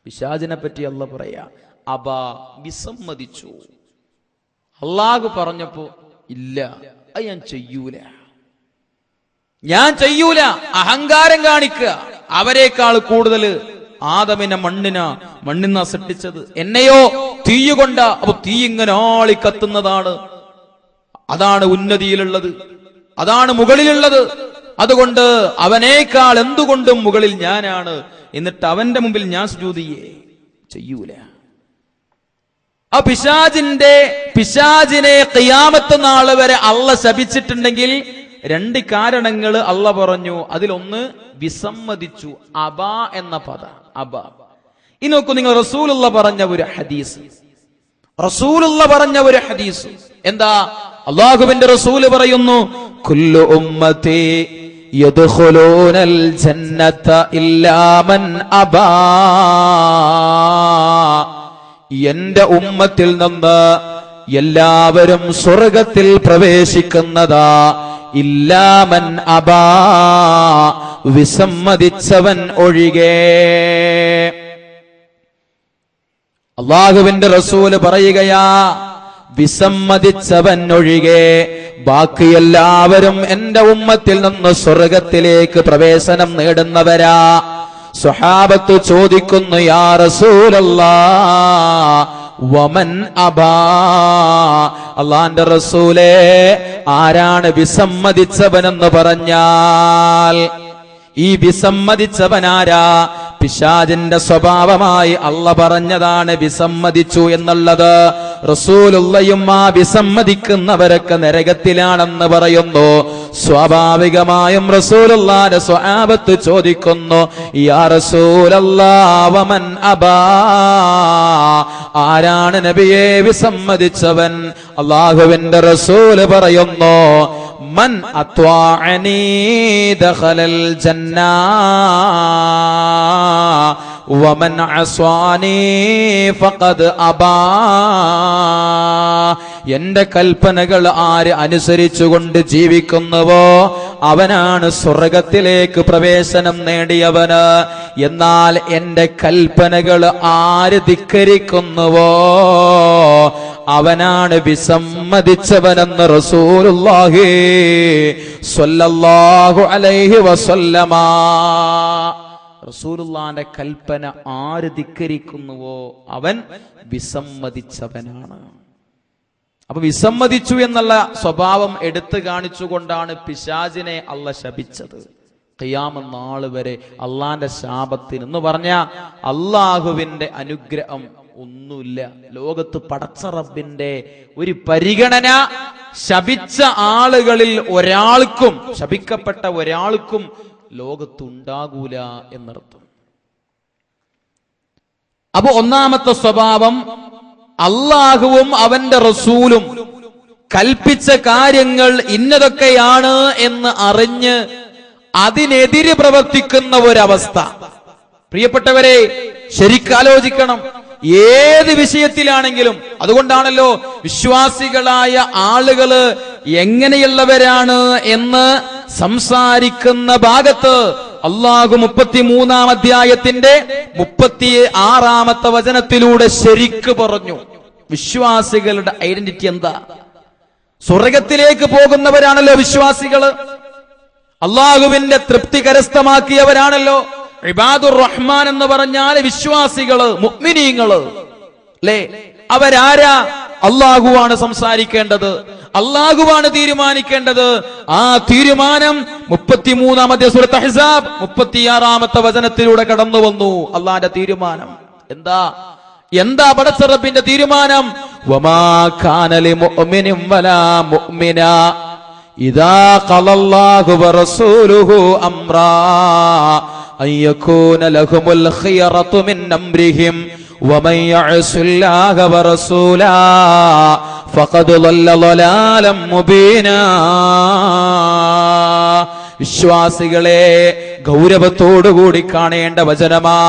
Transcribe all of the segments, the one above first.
പിശാചിനെ പറ്റി അല്ലാഹ് പറയാ, അബാ, വിസമ്മതിച്ചു. അല്ലാഹു പറഞ്ഞപ്പോ ഇല്ല, അത് ഞാൻ ചെയ്യൂല, അഹങ്കാരം കാണിക്കുക. അവരെക്കാൾ കൂടുതൽ ആദമിനെ മണ്ണിനാ സൃഷ്ടിച്ചത്, എന്നെയോ തീയുകൊണ്ട. അപ്പൊ തീ ഇങ്ങനെ ആളി കത്തുന്നതാണ്, അതാണ് ഉന്നതിയിലുള്ളത്, അതാണ് മുകളിലുള്ളത്. അതുകൊണ്ട് അവനേക്കാൾ എന്തുകൊണ്ടും മുകളിൽ ഞാനാണ്. എന്നിട്ട് അവന്റെ മുമ്പിൽ ഞാൻ സുജൂദ് ചെയ്യൂല. ആ പിശാചിനെ ഖിയാമത്ത് നാൾ വരെ അള്ളാഹ് ശപിച്ചിട്ടുണ്ടെങ്കിൽ രണ്ട് കാരണങ്ങൾ അള്ളാഹ് പറഞ്ഞു. അതിലൊന്ന് വിസമ്മതിച്ചു, അബാ എന്ന പദ, അബാ. ഇനി നോക്കൂ നിങ്ങൾ, റസൂലുള്ളാഹ് പറഞ്ഞ ഒരു ഹദീസ് എന്താ? അല്ലാഹുവിന്റെ റസൂല് പറയുന്നു, കുല്ലു ഉമ്മത്തി യദ്ഖുലൂനൽ ജന്നത ഇല്ലാ മൻ അബാ. എന്റെ ഉമ്മത്തിൽ നിന്ന് എല്ലാവരും സ്വർഗത്തിൽ പ്രവേശിക്കുന്നതാ, ഇല്ലാ മൻ അബാ, വിസമ്മതിച്ചവൻ ഒഴികെ. അല്ലാഹുവിന്റെ റസൂല് പറയുകയാ, വിസമ്മതിച്ചവൻ ഒഴികെ ബാക്കി എല്ലാവരും എന്റെ ഉമ്മത്തിൽ നിന്ന് സ്വർഗത്തിലേക്ക് പ്രവേശനം നേടുന്നവരാ. സ്വഹാബത്ത് ചോദിക്കുന്നു, യാ റസൂലല്ലാഹ് വമൻ അബാ, അല്ലാഹുവിന്റെ റസൂലേ, ആരാണ് വിസമ്മതിച്ചവനെന്ന് പറഞ്ഞാൽ ഈ വിസമ്മതിച്ചവനാരാ? പിശാചിന്റെ സ്വഭാവമായി അല്ലാഹ് പറഞ്ഞതാണ് വിസമ്മതിച്ചു എന്നുള്ളത്. റസൂലുള്ളയും ആ വിസമ്മതിക്കുന്നവരൊക്കെ നരകത്തിലാണെന്ന് പറയുന്നു. സ്വാഭാവികമായും റസൂലുള്ളാഹിന്റെ സ്വഹാബത്ത് ചോദിക്കുന്നു, യാ റസൂലല്ലാഹ് വമൻ അബാ, ആരാണ് നബിയെ വിസമ്മതിച്ചവൻ? അല്ലാഹുവിന്റെ റസൂല് പറയുന്നു, മൻ അത്വാഅനി ദഖലൽ ജന്ന വമൻ അസ്വാനി ഫഖദ് അബാ. എന്റെ കൽപ്പനകൾ ആര് അനുസരിച്ചുകൊണ്ട് ജീവിക്കുന്നുവോ അവനാണ് സ്വർഗത്തിലേക്ക് പ്രവേശനം നേടിയവന്. എന്നാൽ എന്റെ കൽപ്പനകൾ ആര് ധിക്കരിക്കുന്നുവോ അവനാണ് വിസമ്മതിച്ചവനെന്ന് റസൂലുള്ളാഹി സ്വല്ലല്ലാഹു അലൈഹി വസല്ലമ. റസൂലുള്ളാഹിന്റെ കൽപ്പന ആര് ധിക്കരിക്കുന്നുവോ അവൻ വിസമ്മതിച്ചവനാണ്. അപ്പൊ വിസമ്മതിച്ചു എന്നുള്ള സ്വഭാവം എടുത്തു കാണിച്ചുകൊണ്ടാണ് പിശാചിനെ അല്ലാഹ് ശപിച്ചത്. ഖിയാമത്ത് നാൾ വരെ അള്ളാന്റെ ശാപത്തിന് എന്ന് പറഞ്ഞ അള്ളാഹുവിന്റെ അനുഗ്രഹം ഒന്നുമില്ല. ലോകത്ത് പടച്ച റബ്ബിന്റെ ഒരു പരിഗണന ശപിച്ച ആളുകളിൽ ഒരാൾക്കും, ശപിക്കപ്പെട്ട ഒരാൾക്കും ലോകത്തുണ്ടാകൂല എന്നർത്ഥം. അപ്പൊ ഒന്നാമത്തെ സ്വഭാവം, അള്ളാഹുവും അവന്റെ റസൂലും കൽപ്പിച്ച കാര്യങ്ങൾ ഇന്നതൊക്കെയാണ് എന്ന് അറിഞ്ഞ് അതിനെതിരെ പ്രവർത്തിക്കുന്ന ഒരവസ്ഥ. പ്രിയപ്പെട്ടവരെ, ശരിക്കാലോചിക്കണം. ഏത് വിഷയത്തിലാണെങ്കിലും. അതുകൊണ്ടാണല്ലോ വിശ്വാസികളായ ആളുകള് എങ്ങനെയുള്ളവരാണ് എന്ന് സംസാരിക്കുന്ന ഭാഗത്ത് അല്ലാഹു 33-ാം അധ്യായത്തിന്റെ 36-ാമത്തെ വചനത്തിലൂടെ ശരിക്ക് പറഞ്ഞു. വിശ്വാസികളുടെ ഐഡന്റിറ്റി എന്താ? സ്വർഗത്തിലേക്ക് പോകുന്നവരാണല്ലോ വിശ്വാസികള്. അള്ളാഹുവിന്റെ തൃപ്തി കരസ്ഥമാക്കിയവരാണല്ലോ. ഇബാദുർ റഹ്മാൻ എന്ന് പറഞ്ഞാൽ വിശ്വാസികള്, മുഅ്മിനീങ്ങള് അല്ലേ? അവരാരാ? അള്ളാഹുവാണ് സംസാരിക്കേണ്ടത്, അള്ളാഹുവാണ് തീരുമാനിക്കേണ്ടത്. ആ തീരുമാനം 33-ാമത്തെ സൂറത്ത് അഹ്സാബ് 36-ാമത്തെ വചനത്തിലൂടെ കടന്നു വന്നു. അള്ളാന്റെ തീരുമാനം എന്താ പടച്ച റബ്ബിന്റെ തീരുമാനം? വമാ കാന ലിമുഅ്മിനിൻ വലാ മുഅ്മിന ഇദാ ഖലല്ലാഹു വറസൂലുഹു അംറാ അയ്യകൂന ലഹുമുൽ ഖിയറതു മിൻ അംരിഹിം വമൻ യഅസില്ലാഹ വറസൂലാ ഫഖദ് ളല്ല ളലാലം മുബീനാ. വിശ്വാസികളെ ഗൗരവത്തോടുകൂടി കാണേണ്ട വചനമാ.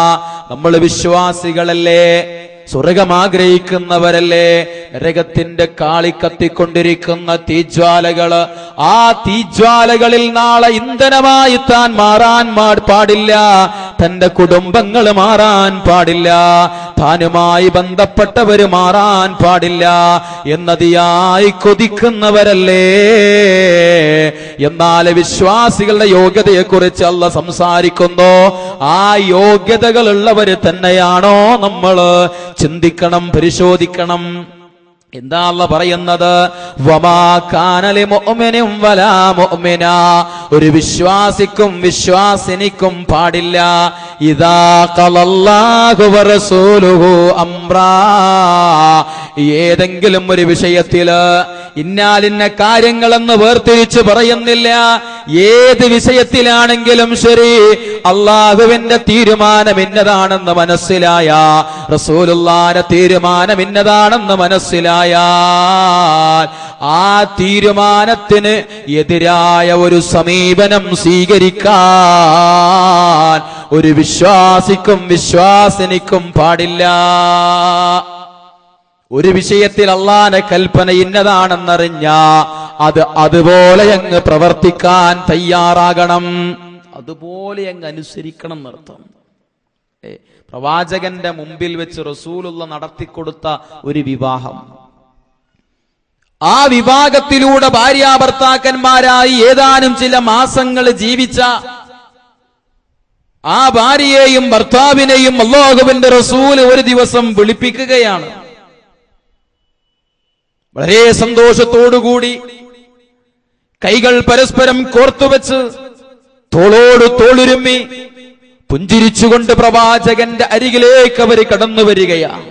നമ്മൾ വിശ്വാസികളല്ലേ? സ്വർഗം ആഗ്രഹിക്കുന്നവരല്ലേ? നരകത്തിന്റെ കാളിക്കത്തിക്കൊണ്ടിരിക്കുന്ന തീജ്വാലകള്, ആ തീജ്വാലകളിൽ നാളെ ഇന്ധനമായി താൻ മാറാൻ പാടില്ല, തന്റെ കുടുംബങ്ങൾ മാറാൻ പാടില്ല, താനുമായി ബന്ധപ്പെട്ടവര് മാറാൻ പാടില്ല എന്നതിയായി കൊതിക്കുന്നവരല്ലേ? എന്നാൽ വിശ്വാസികളുടെ യോഗ്യതയെക്കുറിച്ച് അല്ലാഹ് സംസാരിക്കുന്നു. ആ യോഗ്യതകളുള്ളവര് തന്നെയാണോ നമ്മള് ചിന്തിക്കണം, പരിശോധിക്കണം. എന്താ അല്ലാഹ് പറയുന്നത്? വമാ കാന ലിമുഅ്മിനിൻ വലാ മുഅ്മിനാ, ഒരു വിശ്വാസിക്കും വിശ്വാസിനിക്കും പാടില്ല, ഇദാ ഖലല്ലാഹു വറസൂലുഹു അംറാ, ഏതെങ്കിലും ഒരു വിഷയത്തില് ഇന്നാലിന്ന കാര്യങ്ങളെന്ന് വേർതിരിച്ച് പറയുന്നില്ല, ഏത് വിഷയത്തിലാണെങ്കിലും ശരി അള്ളാഹുവിന്റെ തീരുമാനം ഇന്നതാണെന്ന് മനസ്സിലായ, റസൂലുള്ളാഹിന്റെ തീരുമാനം ഇന്നതാണെന്ന് മനസ്സിലായ, ആ തീരുമാനത്തിന് എതിരായ ഒരു സമീപനം സ്വീകരിക്കാൻ ഒരു വിശ്വാസിക്കും വിശ്വാസിനിക്കും പാടില്ല. ഒരു വിഷയത്തിൽ അള്ളാന്റെ കൽപ്പന ഇന്നതാണെന്നറിഞ്ഞ അത് അതുപോലെ അങ്ങ് പ്രവർത്തിക്കാൻ തയ്യാറാകണം, അതുപോലെ അങ്ങ് അനുസരിക്കണം എന്നർത്ഥം. പ്രവാചകന്റെ മുമ്പിൽ വെച്ച് റസൂലുള്ള നടത്തിക്കൊടുത്ത ഒരു വിവാഹം, ആ വിവാഹത്തിലൂടെ ഭാര്യാഭർത്താക്കന്മാരായി ഏതാനും ചില മാസങ്ങൾ ജീവിച്ച ആ ഭാര്യയെയും ഭർത്താവിനെയും അല്ലാഹുവിന്റെ റസൂല് ഒരു ദിവസം വിളിപ്പിക്കുകയാണ്. വളരെ സന്തോഷത്തോടുകൂടി കൈകൾ പരസ്പരം കോർത്തുവെച്ച് തോളോട് തോളുരുമ്മി പുഞ്ചിരിച്ചുകൊണ്ട് പ്രവാചകന്റെ അരികിലേക്ക് അവർ കടന്നു വരികയാണ്.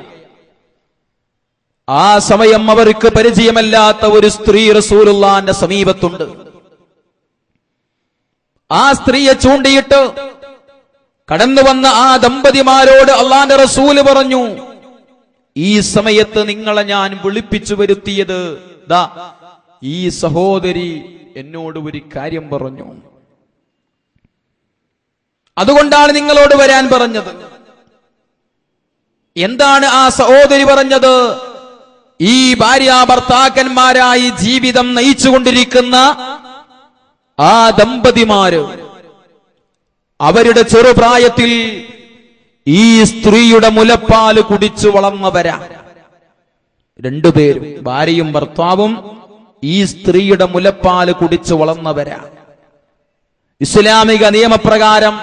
ആ സമയം അവർക്ക് പരിചയമല്ലാത്ത ഒരു സ്ത്രീ റസൂലുള്ളാഹിന്റെ സമീപത്തുണ്ട്. ആ സ്ത്രീയെ ചൂണ്ടിയിട്ട് കടന്നു വന്ന ആ ദമ്പതിമാരോട് അള്ളാന്റെ റസൂല് പറഞ്ഞു, ഈ സമയത്ത് നിങ്ങളെ ഞാൻ വിളിപ്പിച്ചു വരുത്തിയത് ദാ ഈ സഹോദരി എന്നോട് ഒരു കാര്യം പറഞ്ഞു, അതുകൊണ്ടാണ് നിങ്ങളോട് വരാൻ പറഞ്ഞത്. എന്താണ് ആ സഹോദരി പറഞ്ഞത്? ഈ ഭാര്യാഭർത്താക്കന്മാരായി ജീവിതം നയിച്ചുകൊണ്ടിരിക്കുന്ന ആ ദമ്പതിമാര് അവരുടെ ചെറുപ്രായത്തിൽ ഈ സ്ത്രീയുടെ മുലപ്പാല് കുടിച്ചു വളർന്നവരാ. രണ്ടുപേരും, ഭാര്യയും ഭർത്താവും, ഈ സ്ത്രീയുടെ മുലപ്പാല് കുടിച്ചു വളർന്നവരാ. ഇസ്ലാമിക നിയമപ്രകാരം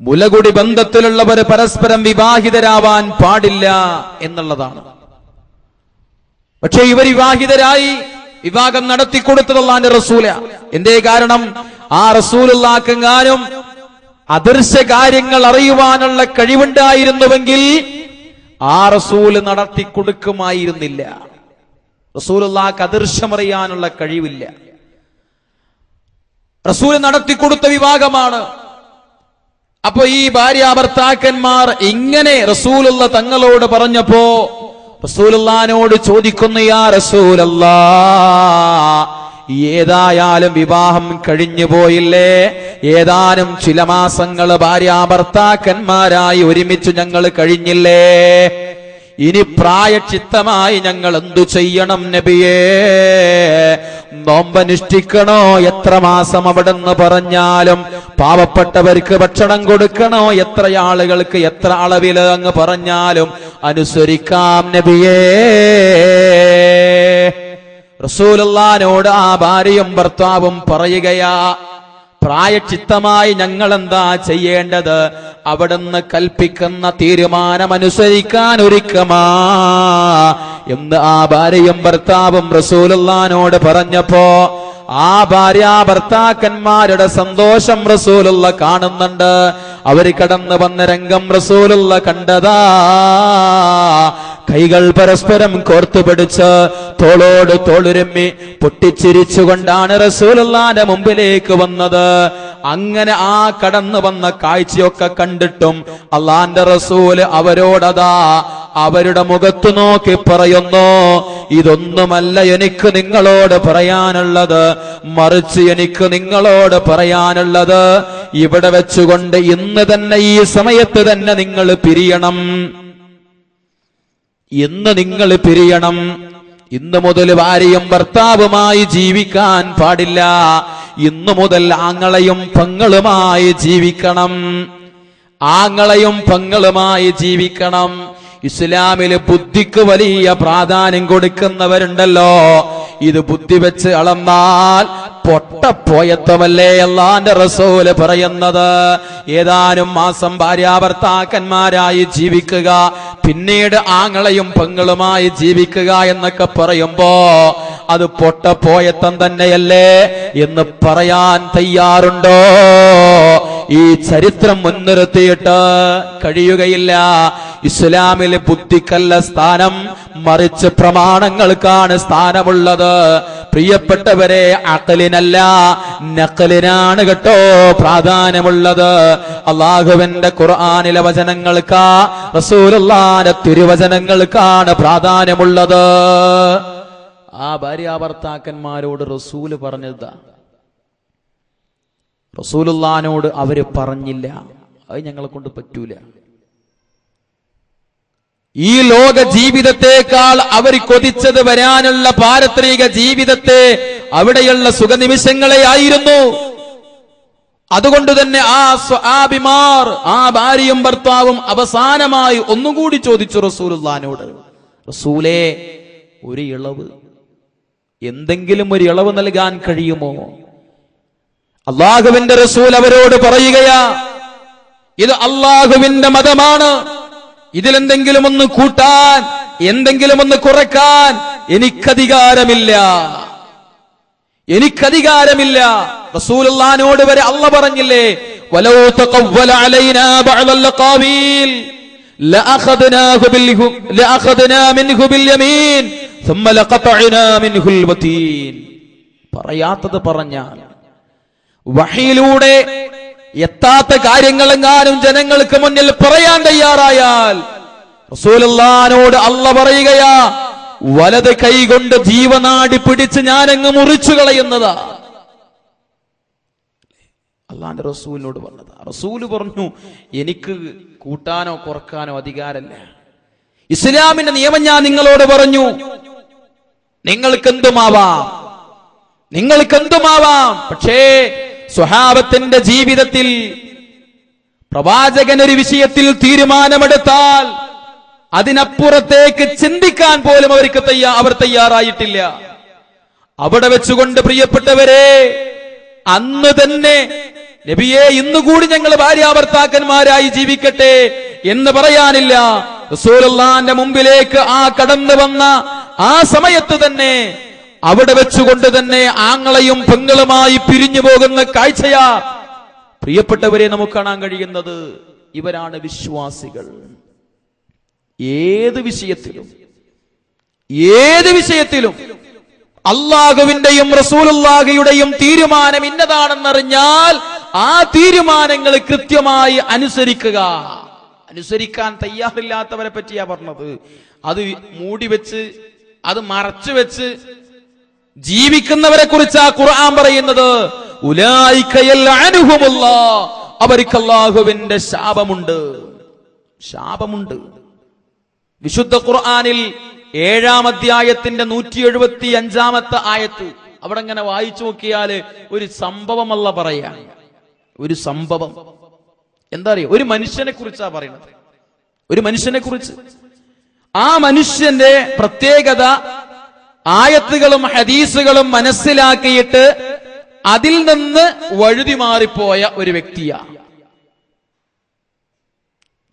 മുലകുടി ബന്ധത്തിലുള്ളവർ പരസ്പരം വിവാഹിതരാവാൻ പാടില്ല എന്നുള്ളതാണ്. പക്ഷേ ഇവർ വിവാഹിതരായി, വിവാഹം നടത്തിക്കൊടുത്തത് അല്ലാഹുവിന്റെ റസൂല. എന്തേ കാരണം? ആ റസൂലുള്ളാഹിക്കെങ്ങാനും അദൃശ്യ കാര്യങ്ങൾ അറിയുവാനുള്ള കഴിവുണ്ടായിരുന്നുവെങ്കിൽ ആ റസൂല് നടത്തിക്കൊടുക്കുമായിരുന്നില്ല. റസൂലുള്ളാഹിക്ക് അദൃശ്യമറിയാനുള്ള കഴിവില്ല. റസൂല് നടത്തിക്കൊടുത്ത വിവാഹമാണ്. അപ്പൊ ഈ ഭാര്യാഭർത്താക്കന്മാർ ഇങ്ങനെ റസൂലുള്ള തങ്ങളോട് പറഞ്ഞപ്പോ റസൂലുള്ളാഹിനോട് ചോദിക്കുന്നു, യാ റസൂലല്ലാഹ്, ഏതായാലും വിവാഹം കഴിഞ്ഞു പോയില്ലേ, ഏതാനും ചില മാസങ്ങൾ ഭാര്യാഭർത്താക്കന്മാരായി ഒരുമിച്ച് ഞങ്ങൾ കഴിഞ്ഞില്ലേ, ഇനി പ്രായച്ചിത്തമായി ഞങ്ങൾ എന്തു ചെയ്യണം നബിയേ? നോമ്പനുഷ്ഠിക്കണോ? എത്ര മാസം അവിടെന്ന് പറഞ്ഞാലും പാവപ്പെട്ടവർക്ക് ഭക്ഷണം കൊടുക്കണോ? എത്ര ആളുകൾക്ക് എത്ര അളവില് അങ്ങ് പറഞ്ഞാലും അനുസരിക്കാം നബിയേ. റസൂലുള്ളാഹിനോട് ആ ഭാര്യയും ഭർത്താവും പറയുകയാ, പ്രായച്ചിത്തമായി ഞങ്ങൾ എന്താ ചെയ്യേണ്ടത്? അവിടുന്ന് കൽപ്പിക്കുന്ന തീരുമാനം അനുസരിക്കാൻ ഒരുക്കമാ എന്ന് ആ ഭാര്യയും ഭർത്താവും റസൂലുള്ളാഹിനോട് പറഞ്ഞപ്പോ ആ ഭാര്യാഭർത്താക്കന്മാരുടെ സന്തോഷം റസൂലുള്ള കാണുന്നുണ്ട്. അവർ കടന്നു വന്ന രംഗം റസൂലുള്ള കണ്ടതാ. കൈകൾ പരസ്പരം കോർത്തുപിടിച്ച് തോളോട് തോളുരുമ്മി പൊട്ടിച്ചിരിച്ചുകൊണ്ടാണ് റസൂലുള്ളാഹിന്റെ മുമ്പിലേക്ക് വന്നത്. അങ്ങനെ ആ കടന്നു വന്ന കാഴ്ചയൊക്കെ കണ്ടിട്ടും അള്ളാന്റെ റസൂല് അവരോടതാ അവരുടെ മുഖത്ത് നോക്കി പറയുന്നു, ഇതൊന്നുമല്ല എനിക്ക് നിങ്ങളോട് പറയാനുള്ളത്, മറിച്ച് എനിക്ക് നിങ്ങളോട് പറയാനുള്ളത് ഇവിടെ വെച്ചുകൊണ്ട് ഇന്ന് തന്നെ ഈ സമയത്ത് തന്നെ നിങ്ങൾ പിരിയണം. ഇന്ന് നിങ്ങൾ പിരിയണം. ഇന്നു മുതൽ ഭാര്യയും ഭർത്താവുമായി ജീവിക്കാൻ പാടില്ല. ഇന്നു മുതൽ ആങ്ങളെയും പെങ്ങളുമായി ജീവിക്കണം. ആങ്ങളെയും പെങ്ങളുമായി ജീവിക്കണം. ഇസ്ലാമില് ബുദ്ധിക്ക് വലിയ പ്രാധാന്യം കൊടുക്കുന്നവരുണ്ടല്ലോ. ഇത് ബുദ്ധി വെച്ച് അളന്നാൽ പൊട്ടപ്പോയത്വമല്ലേ അല്ലാഹുവിന്റെ റസൂല് പറയുന്നത്. ഏതാനും മാസം ഭാര്യാഭർത്താക്കന്മാരായി ജീവിക്കുക, പിന്നീട് ആങ്ങളെയും പെങ്ങളുമായി ജീവിക്കുക എന്നൊക്കെ പറയുമ്പോ അത് പൊട്ടപ്പോയത്വം തന്നെയല്ലേ എന്ന് പറയാൻ തയ്യാറുണ്ടോ? ഈ ചരിത്രം മുൻനിർത്തിയിട്ട് കഴിയുകയില്ല. ഇസ്ലാമിലെ ബുദ്ധിക്കല്ല സ്ഥാനം, മറിച്ച് പ്രമാണങ്ങൾക്കാണ് സ്ഥാനമുള്ളത്. പ്രിയപ്പെട്ടവരെ, അഖലിനല്ല നഖലിനാണ് കേട്ടോ പ്രാധാന്യമുള്ളത്. അല്ലാഹുവിന്റെ ഖുർആനിലെ വചനങ്ങൾക്കാ, റസൂലുള്ളാഹിന്റെ തിരുവചനങ്ങൾക്കാണ് പ്രാധാന്യമുള്ളത്. ആ ഭാര്യാഭർത്താക്കന്മാരോട് റസൂല് പറഞ്ഞതാ, റസൂലുള്ളാഹിനോട് അവര് പറഞ്ഞില്ല. അത് ഞങ്ങളെ കൊണ്ട് പറ്റൂല. ഈ ലോക ജീവിതത്തെക്കാൾ അവർ കൊതിച്ചത് വരാനുള്ള പാരത്രിക ജീവിതത്തെ, അവിടെയുള്ള സുഖനിമിഷങ്ങളെ ആയിരുന്നു. അതുകൊണ്ട് തന്നെ ആ സ്വഹാബിമാർ, ആ ഭാര്യയും ഭർത്താവും അവസാനമായി ഒന്നുകൂടി ചോദിച്ചു റസൂലുള്ളാഹിനോട്, റസൂലേ, ഒരു ഇളവ്, എന്തെങ്കിലും ഒരു ഇളവ് നൽകാൻ കഴിയുമോ? അല്ലാഹുവിന്റെ റസൂൽ അവരോട് പറയുകയാ, ഇത് അല്ലാഹുവിന്റെ മതമാണ്. ഇതിലെന്തെങ്കിലും ഒന്ന് കൂട്ടാൻ, എന്തെങ്കിലും ഒന്ന് കുറയ്ക്കാൻ എനിക്കധികാരമില്ല. റസൂലുള്ളാഹിനോട് വരെ അല്ലാഹു പറഞ്ഞില്ലേ, വലൗ തഖവ്വല അലൈനാ ബഅദൽ ഖാവീൽ ലഅഖദ്നാ മിൻഹു ബിൽ യമീൻ ثم لقطعنا منه الوتين. പറയാത്തത് പറഞ്ഞാൽ, വഹയിലൂടെ എത്താത്ത കാര്യങ്ങളെങ്ങാനും ജനങ്ങൾക്ക് മുന്നിൽ പറയാൻ തയ്യാറായാൽ റസൂലുള്ളാഹിനോട് അല്ലാഹു പറയുകയാ, വലത് കൈകൊണ്ട് ജീവനാടി പിടിച്ച് ഞാനങ്ങ് മുറിച്ചു കളയുന്നതാ. അല്ലാഹുവിന്റെ റസൂലിനോട് പറഞ്ഞതാ. റസൂല് പറഞ്ഞു, എനിക്ക് കൂട്ടാനോ കുറക്കാനോ അധികാരമില്ല. ഇസ്ലാമിന്റെ നിയമം ഞാൻ നിങ്ങളോട് പറഞ്ഞു, നിങ്ങൾക്കെന്തുമാവാം. പക്ഷേ സ്വഹാബത്തിന്റെ ജീവിതത്തിൽ പ്രവാചകൻ ഒരു വിഷയത്തിൽ തീരുമാനമെടുത്താൽ അതിനപ്പുറത്തേക്ക് ചിന്തിക്കാൻ പോലും അവർ തയ്യാറായിട്ടില്ല. അവിടെ വെച്ചുകൊണ്ട് പ്രിയപ്പെട്ടവരെ, അന്ന് തന്നെ നബിയെ, ഇന്നുകൂടി ഞങ്ങൾ ഭാര്യാഭർത്താക്കന്മാരായി ജീവിക്കട്ടെ എന്ന് പറയാനില്ല. റസൂലുള്ളാഹിന്റെ മുമ്പിലേക്ക് ആ കടന്നു വന്ന ആ സമയത്ത് തന്നെ, അവിടെ വെച്ചുകൊണ്ട് തന്നെ ആങ്ങളെയും പെങ്ങളുമായി പിരിഞ്ഞു പോകുന്ന കാഴ്ചയാ പ്രിയപ്പെട്ടവരെ നമുക്ക് കാണാൻ കഴിയുന്നത്. ഇവരാണ് വിശ്വാസികൾ. ഏത് വിഷയത്തിലും അല്ലാഹുവിന്റെയും റസൂലുള്ളാഹിയുടെയും തീരുമാനം ഇന്നതാണെന്നറിഞ്ഞാൽ ആ തീരുമാനങ്ങൾ കൃത്യമായി അനുസരിക്കാൻ തയ്യാറില്ലാത്തവരെ പറ്റിയാ പറഞ്ഞത്. അത് മൂടിവെച്ച്, അത് മറച്ചുവെച്ച് ജീവിക്കുന്നവരെ കുറിച്ചാ ഖുർആൻ പറയുന്നത്. ഉലൈക യൽഅനുഹുമുല്ലാഹ്, അവർക്ക് അല്ലാഹുവിന്റെ ശാപമുണ്ട്. വിശുദ്ധ ഖുർആനിൽ 7-ാം അധ്യായത്തിന്റെ 175-ാമത്തെ ആയത്ത്, അവിടെ ഇങ്ങനെ വായിച്ചു നോക്കിയാല് ഒരു സംഭവം അല്ലാഹു പറയാ. ഒരു സംഭവം എന്താ അറിയോ? ഒരു മനുഷ്യനെ കുറിച്ചാ പറയുന്നത്. ഒരു മനുഷ്യനെ കുറിച്ച്. ആ മനുഷ്യന്റെ പ്രത്യേകത ആയത്തുകളും ഹദീസുകളും മനസ്സിലാക്കിയിട്ട് അതിൽ നിന്ന് വഴുതി മാറിപ്പോയ ഒരു വ്യക്തിയാ.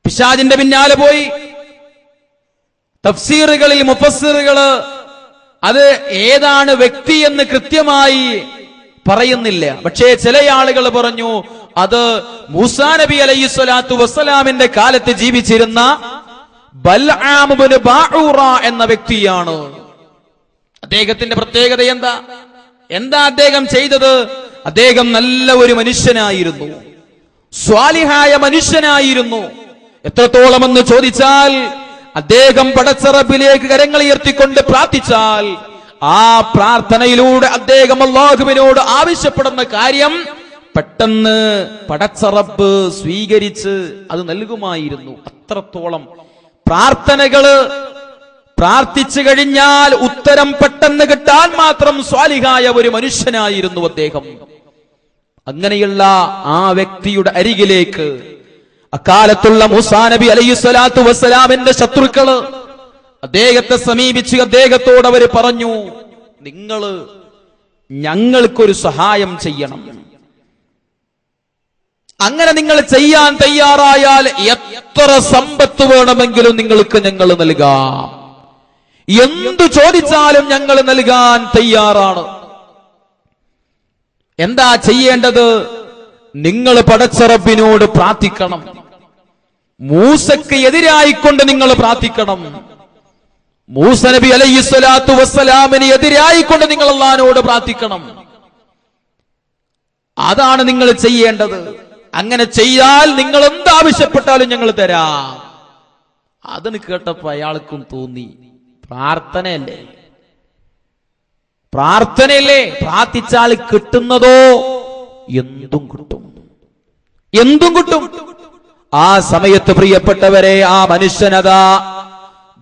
പിശാചിന്റെ പിന്നാലെ പോയി. തഫ്സീറുകളിൽ മുഫസ്സിറുകള് അത് ഏതാണ് വ്യക്തി എന്ന് കൃത്യമായി പറയുന്നില്ല. പക്ഷേ ചില ആളുകൾ പറഞ്ഞു അത് മൂസാ നബി അലൈഹിസ്സലാത്തു വസ്സലാമിന്റെ കാലത്ത് ജീവിച്ചിരുന്ന ബൽആം ഇബ്നു ബഊറ എന്ന വ്യക്തിയാണ്. അദ്ദേഹത്തിന്റെ പ്രത്യേകത എന്താ അദ്ദേഹം ചെയ്തത്? അദ്ദേഹം നല്ല ഒരു മനുഷ്യനായിരുന്നു, സ്വാലിഹായ മനുഷ്യനായിരുന്നു. എത്രത്തോളം എന്ന് ചോദിച്ചാൽ, അദ്ദേഹം പടച്ച റബ്ബിലേക്ക് കരങ്ങൾ ഉയർത്തിക്കൊണ്ട് പ്രാർത്ഥിച്ചാൽ ആ പ്രാർത്ഥനയിലൂടെ അദ്ദേഹം അല്ലാഹുവിനോട് ആവശ്യപ്പെടുന്ന കാര്യം പെട്ടെന്ന് പടച്ച റബ്ബ് സ്വീകരിച്ച് അത് നൽകുമായിരുന്നു. അത്രത്തോളം പ്രാർത്ഥനകള് പ്രാർത്ഥിച്ചു കഴിഞ്ഞാൽ ഉത്തരം പെട്ടെന്ന് കിട്ടാൻ മാത്രം സ്വാലിഹായ ഒരു മനുഷ്യനായിരുന്നു അദ്ദേഹം. അങ്ങനെയുള്ള ആ വ്യക്തിയുടെ അരികിലേക്ക് അക്കാലത്തുള്ള മൂസാ നബി അലൈഹിസ്സലാത്തു വസ്സലാമിന്റെ ശത്രുക്കള് അദ്ദേഹത്തെ സമീപിച്ച് അദ്ദേഹത്തോട് അവര് പറഞ്ഞു, നിങ്ങള് ഞങ്ങൾക്കൊരു സഹായം ചെയ്യണം. അങ്ങനെ നിങ്ങൾ ചെയ്യാൻ തയ്യാറായാൽ എത്ര സമ്പത്ത് വേണമെങ്കിലും നിങ്ങൾക്ക് ഞങ്ങൾ നൽകാം, എന്തു ചോദിച്ചാലും ഞങ്ങൾ നൽകാൻ തയ്യാറാണ്. എന്താ ചെയ്യേണ്ടത്? നിങ്ങൾ പടച്ച റബ്ബിനോട് പ്രാർത്ഥിക്കണം. മൂസയ്ക്ക് എതിരായിക്കൊണ്ട് നിങ്ങൾ പ്രാർത്ഥിക്കണം. മൂസ നബി അലൈഹിസ്സലാത്തു വസ്സലാമിന് എതിരായിക്കൊണ്ട് നിങ്ങൾ അല്ലാഹുവോട് പ്രാർത്ഥിക്കണം. അതാണ് നിങ്ങൾ ചെയ്യേണ്ടത്. അങ്ങനെ ചെയ്താൽ നിങ്ങൾ എന്താവശ്യപ്പെട്ടാലും ഞങ്ങൾ തരാം. അതിന് കേട്ടപ്പോ അയാൾക്കും തോന്നി, പ്രാർത്ഥനയല്ലേ, പ്രാർത്ഥിച്ചാൽ കിട്ടുന്നതോ എന്തും കിട്ടും, എന്തും കിട്ടും. ആ സമയത്ത് പ്രിയപ്പെട്ടവരെ, ആ മനുഷ്യനതാ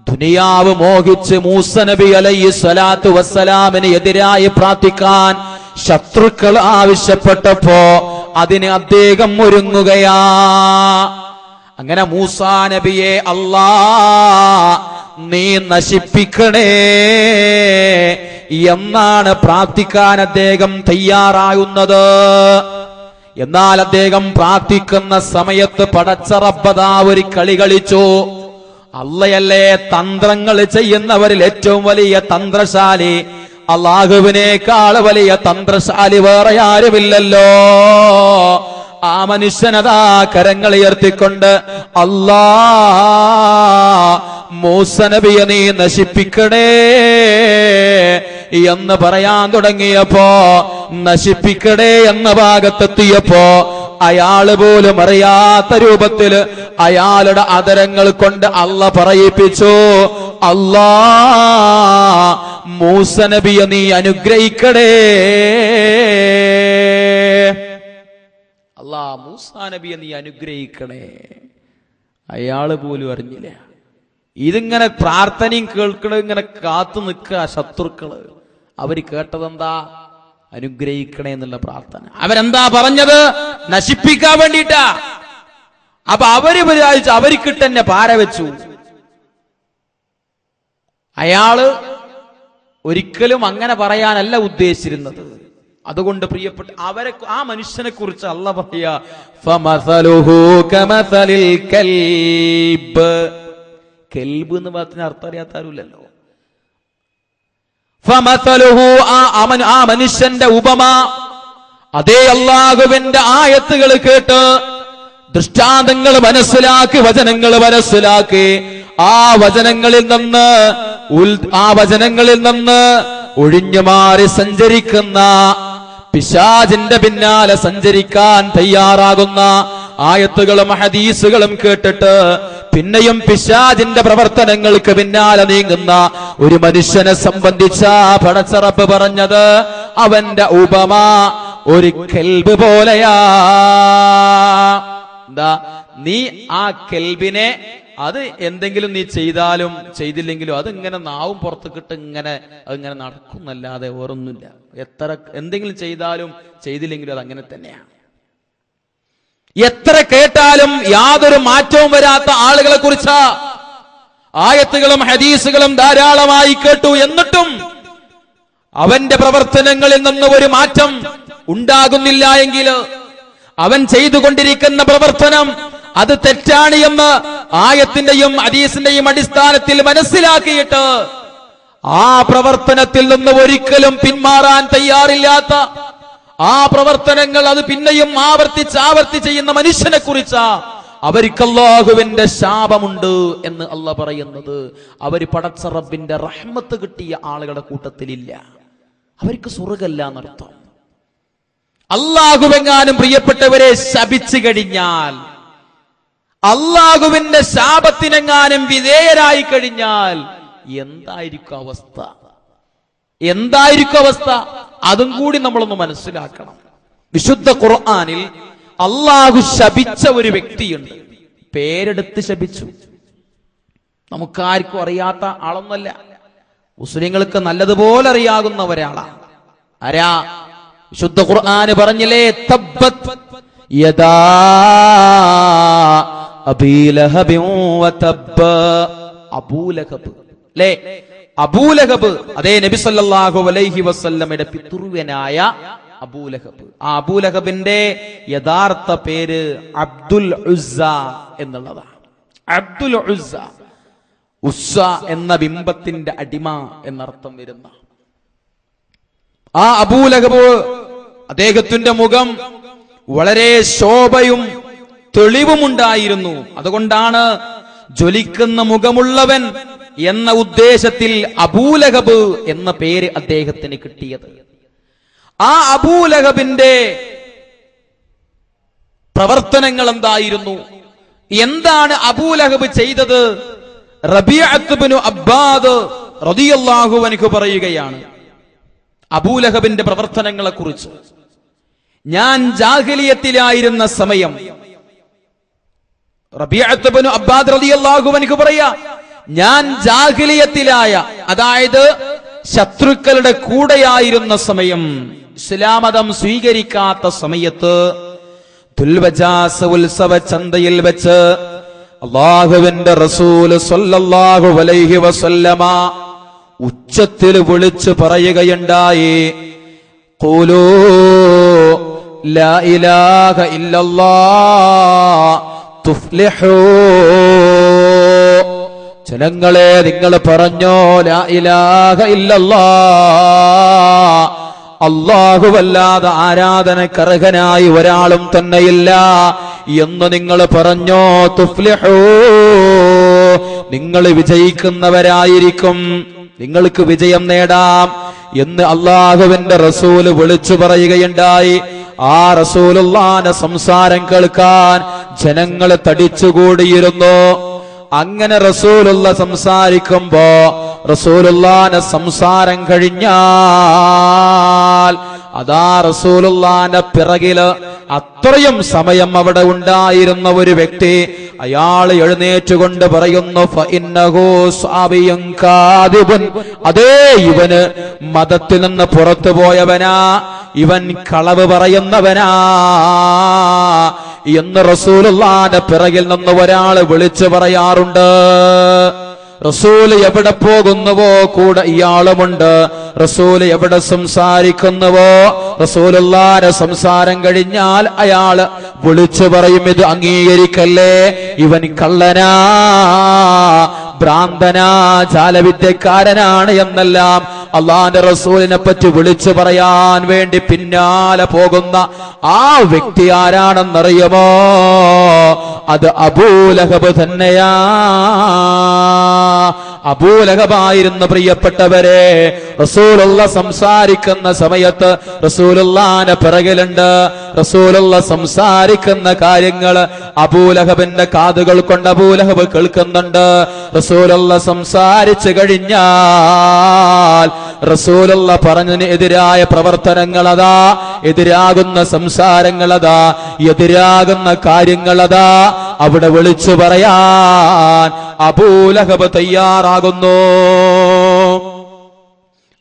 ദുനിയാവ് മോഹിച്ച് മൂസ നബി അലൈഹിസ്സലാത്തു വസ്സലാമിന് എതിരായി പ്രാർത്ഥിക്കാൻ ശത്രുക്കൾ ആവശ്യപ്പെട്ടപ്പോ അതിന് അദ്ദേഹം ഒരുങ്ങുകയാ. അങ്ങനെ മൂസാ നബിയെ അല്ലാ നീ നശിപ്പിക്കണേ എന്നാണ് പ്രാർത്ഥിക്കാൻ അദ്ദേഹം തയ്യാറാകുന്നത്. എന്നാൽ അദ്ദേഹം പ്രാർത്ഥിക്കുന്ന സമയത്ത് പടച്ച റബ്ബദാ ഒരു കളി കളിച്ചു. അള്ളയല്ലേ തന്ത്രങ്ങൾ ചെയ്യുന്നവരിൽ ഏറ്റവും വലിയ തന്ത്രശാലി, അല്ലാഹുവിനേക്കാൾ വലിയ തന്ത്രശാലി വേറെ ആരുമില്ലല്ലോ. ആ മനുഷ്യനതാ കരങ്ങൾ ഉയർത്തിക്കൊണ്ട് അല്ലാ മൂസ നബിയെ നീ നശിപ്പിക്കണേ എന്ന് പറയാൻ തുടങ്ങിയപ്പോ, നശിപ്പിക്കണേ എന്ന ഭാഗത്തെത്തിയപ്പോ അയാള് പോലും അറിയാത്ത രൂപത്തില് അയാളുടെ അതരങ്ങൾ കൊണ്ട് അള്ള പറയിപ്പിച്ചു, അല്ലാ മൂസ നബിയെ നീ അനുഗ്രഹിക്കണേ. അല്ലാ മൂസാ നബിയെ നീ അനുഗ്രഹിക്കണേ. അയാള് പോലും അറിഞ്ഞില്ല. ഇതിങ്ങനെ പ്രാർത്ഥനയും കേൾക്കണ ഇങ്ങനെ കാത്തു നിൽക്കുക ശത്രുക്കള്. അവര് കേട്ടതെന്താ? അനുഗ്രഹിക്കണേ എന്നുള്ള പ്രാർത്ഥന. അവരെന്താ പറഞ്ഞത്? നശിപ്പിക്കാൻ വേണ്ടിട്ടാ. അപ്പൊ അവര് വിചാരിച്ചു അവർക്ക് തന്നെ പാര വെച്ചു. അയാള് ഒരിക്കലും അങ്ങനെ പറയാനല്ല ഉദ്ദേശിച്ചിരുന്നത്. അതുകൊണ്ട് പ്രിയപ്പെട്ട അവരെ ആ മനുഷ്യനെ കുറിച്ച് അല്ലാഹ് പറയാ, ഫമസലുഹു കമസലിൽ കൽബ്. കൽബ് എന്ന് പറഞ്ഞ അർത്ഥം അറിയാത്താരുമില്ലല്ലോ. ഫമസലുഹു ആ മനുഷ്യന്റെ ഉപമ, അതേ അല്ലാഹുവിന്റെ ആയത്തുകൾ കേട്ട് ദൃഷ്ടാന്തങ്ങൾ മനസ്സിലാക്കി വചനങ്ങൾ മനസ്സിലാക്കി ആ വചനങ്ങളിൽ നിന്ന് ഒഴിഞ്ഞു മാറി സഞ്ചരിക്കുന്ന, പിശാചിന്റെ പിന്നാലെ സഞ്ചരിക്കാൻ തയ്യാറാകുന്ന ആയത്തുകളും ഹദീസുകളും കേട്ടിട്ട് പിന്നെയും പിശാചിന്റെ പ്രവർത്തനങ്ങൾക്ക് പിന്നാലെ നീങ്ങുന്ന ഒരു മനുഷ്യനെ സംബന്ധിച്ച പടച്ച റബ്ബ് പറഞ്ഞത്, അവന്റെ ഉപമ ഒരു കൽബ് പോലെയാ. എന്താ? നീ ആ കൽബിനെ, അത് എന്തെങ്കിലും നീ ചെയ്താലും ചെയ്തില്ലെങ്കിലും അതിങ്ങനെ നാവും പുറത്തേക്കിട്ട് അതിങ്ങനെ നടക്കുന്നല്ലാതെ വേറൊന്നുമില്ല. എന്തെങ്കിലും ചെയ്താലും ചെയ്തില്ലെങ്കിലും അത് അങ്ങനെ തന്നെയാണ്. എത്ര കേട്ടാലും യാതൊരു മാറ്റവും വരാത്ത ആളുകളെ കുറിച്ച് ആയത്തുകളും ഹദീസുകളും ധാരാളമായി കേട്ടു. എന്നിട്ടും അവന്റെ പ്രവർത്തനങ്ങളിൽ നിന്ന് ഒരു മാറ്റം ഉണ്ടാകുന്നില്ല എങ്കിൽ, അവൻ ചെയ്തുകൊണ്ടിരിക്കുന്ന പ്രവർത്തനം അത് തെറ്റാണ് എന്ന് ആയത്തിന്റെയും ഹദീസിന്റെയും അടിസ്ഥാനത്തിൽ മനസ്സിലാക്കിയിട്ട് ആ പ്രവർത്തനത്തിൽ നിന്ന് ഒരിക്കലും പിന്മാറാൻ തയ്യാറില്ലാത്ത, ആ പ്രവർത്തനങ്ങൾ അത് പിന്നെയും ആവർത്തിച്ച് ചെയ്യുന്ന മനുഷ്യനെ കുറിച്ച് അവർക്ക് അല്ലാഹുവിന്റെ ശാപമുണ്ട് എന്ന് അല്ലാഹ് പറയുന്നത്. അവര് പടച്ച റബ്ബിന്റെ റഹ്മത്ത് കിട്ടിയ ആളുകളുടെ കൂട്ടത്തിലില്ല. അവർക്ക് സ്വർഗ്ഗമില്ല എന്നർത്ഥം. അല്ലാഹുവെങ്ങാനും പ്രിയപ്പെട്ടവരെ ശപിച്ചു കഴിഞ്ഞാൽ, അല്ലാഹുവിന്റെ ശാപത്തിനെങ്ങാനും വിധേയരായി കഴിഞ്ഞാൽ എന്തായിരിക്കും അവസ്ഥ? എന്തായിരിക്കും അവസ്ഥ? അതും കൂടി നമ്മളൊന്ന് മനസ്സിലാക്കണം. വിശുദ്ധ ഖുർആനിൽ അല്ലാഹു ശപിച്ച ഒരു വ്യക്തിയുണ്ട്. പേരെടുത്ത് ശപിച്ചു. നമുക്കാർക്കും അറിയാത്ത ആളൊന്നല്ല, മുസ്ലിങ്ങൾക്ക് നല്ലതുപോലെ അറിയാവുന്ന ഒരാളാണ്. ആരാ? വിശുദ്ധ ഖുർആന് പറഞ്ഞില്ലേ, തബ്ബത് യദാ അബീ ലഹബിൻ വതബ്ബ. അബൂലഹബ് അല്ലേ? അബൂലഹബ്, അതേ നബി സല്ലല്ലാഹു അലൈഹി വസല്ലമയുടെ പിതൃവ്യനായ അബൂലഹബ്. ആ അബൂലഹബിന്റെ യഥാർത്ഥ പേര് അബ്ദുൽ ഉസ്സ എന്നുള്ളതാണ്. അബ്ദുൽ ഉസ്സ, ഉസ്സ എന്ന ബിംബത്തിന്റെ അടിമ എന്നർത്ഥം വരുന്ന ആ അബൂലഹബ്, അദ്ദേഹത്തിന്റെ മുഖം വളരെ ശോഭയും തെളിവുമുണ്ടായിരുന്നു. അതുകൊണ്ടാണ് ജ്വലിക്കുന്ന മുഖമുള്ളവൻ എന്ന ഉദ്ദേശത്തിൽ അബൂലഹബ് എന്ന പേര് അദ്ദേഹത്തിന് കിട്ടിയത്. ആ അബൂലഹബിന്റെ പ്രവർത്തനങ്ങൾ എന്തായിരുന്നു? എന്താണ് അബൂലഹബ് ചെയ്തത്? റബീഅത്ത് ഇബ്നു അബ്ബാദ് റളിയല്ലാഹു അൻഹു പറയുകയാണ് അബൂലഹബിന്റെ പ്രവർത്തനങ്ങളെ കുറിച്ച്. ഞാൻ ജാഹിലിയത്തിലായിരുന്ന സമയം, റബീഅത്ത് ഇബ്നു അബ്ബാദ് റളിയല്ലാഹു അൻഹു പറയാ, ഞാൻ ജാഹിലിയത്തിലായ, അതായത് ശത്രുക്കളുടെ കൂടെയായിരുന്ന സമയം, ഇസ്ലാം മതം സ്വീകരിക്കാത്ത സമയത്ത്, ദുൽവജാസ് ഉത്സവ ചന്തയിൽ വെച്ച് അല്ലാഹുവിന്റെ റസൂൽ സ്വല്ലല്ലാഹു അലൈഹി വസല്ലമ ഉച്ചത്തിൽ വിളിച്ചു പറയുകയുണ്ടായി, ഖൂലൂ ലാ ഇലാഹ ഇല്ലല്ലാഹ് തുഫ്ലിഹൂ. ജനങ്ങളെ, നിങ്ങൾ പറഞ്ഞോ ലാ ഇലാഹ ഇല്ലല്ലാഹ്, അല്ലാഹുവല്ലാതെ ആരാധനക്കർഹനായി ഒരാളും തന്നെയില്ല എന്ന് നിങ്ങൾ പറഞ്ഞോ. തുഫ്ലിഹൂ, നിങ്ങൾ വിജയിക്കുന്നവരായിരിക്കും, നിങ്ങൾക്ക് വിജയം നേടാം എന്ന് അല്ലാഹുവിന്റെ റസൂല് വിളിച്ചു പറയുകയുണ്ടായി. ആ റസൂലുള്ളാഹിന്റെ സംസാരം കേൾക്കാൻ ജനങ്ങൾ തടിച്ചുകൂടിയിരുന്നു. അങ്ങനെ റസൂലുള്ള സംസാരിക്കുമ്പോ, റസൂലുള്ളാഹിന്റെ സംസാരം കഴിഞ്ഞാൽ അതാ റസൂലുള്ളാഹിന്റെ പിറകില് അത്രയും സമയം അവിടെ ഉണ്ടായിരുന്ന ഒരു വ്യക്തി, അയാൾ എഴുന്നേറ്റുകൊണ്ട് പറയുന്നു, ഫഇന്നഹു സാബിയുൻ കാദിബുൻ. അതേ, ഇവന് മതത്തിൽ നിന്ന് പുറത്തു പോയവനാ, ഇവൻ കളവ് പറയുന്നവനാ എന്ന് റസൂലുള്ളാഹിന്റെ പിറകിൽ നിന്ന് ഒരാൾ വിളിച്ചു പറയാറുണ്ട്. റസൂൽ എവിടെ പോകുന്നുവോ കൂടെ ഇയാളുമുണ്ട്. റസൂൽ എവിടെ സംസാരിക്കുന്നുവോ, റസൂലുള്ളാഹിന്റെ സംസാരം കഴിഞ്ഞാൽ അയാൾ വിളിച്ചു പറയും, ഇത് അംഗീകരിക്കല്ലേ, ഇവൻ കള്ളനാ, ഭ്രാന്തനാ, ജാലവിദ്യക്കാരനാണ് എന്നെല്ലാം അള്ളാന്റെ റസൂലിനെ പറ്റി വിളിച്ചു പറയാൻ വേണ്ടി പിന്നാലെ പോകുന്ന ആ വ്യക്തി ആരാണെന്നറിയുമോ? അത് അബൂലഹബ് തന്നെയാ. അബൂലഹബായിരുന്നു പ്രിയപ്പെട്ടവരെ. റസൂലുള്ള സംസാരിക്കുന്ന സമയത്ത് റസൂലുള്ളാഹിന്റെ പിറകിലുണ്ട്. റസൂലുള്ള സംസാരിക്കുന്ന കാര്യങ്ങൾ അബൂലഹബിന്റെ കാതുകൾ കൊണ്ട് അബൂലഹബ് കേൾക്കുന്നുണ്ട്. റസൂലുള്ള സംസാരിച്ചു കഴിഞ്ഞാൽ റസൂലുള്ള പറഞ്ഞതിന് എതിരായ പ്രവർത്തനങ്ങളതാ, എതിരാകുന്ന സംസാരങ്ങളതാ, എതിരാകുന്ന കാര്യങ്ങളതാ അവിടെ വിളിച്ചു പറയാൻ അബൂലഹബ് തയ്യാറാകുന്നു.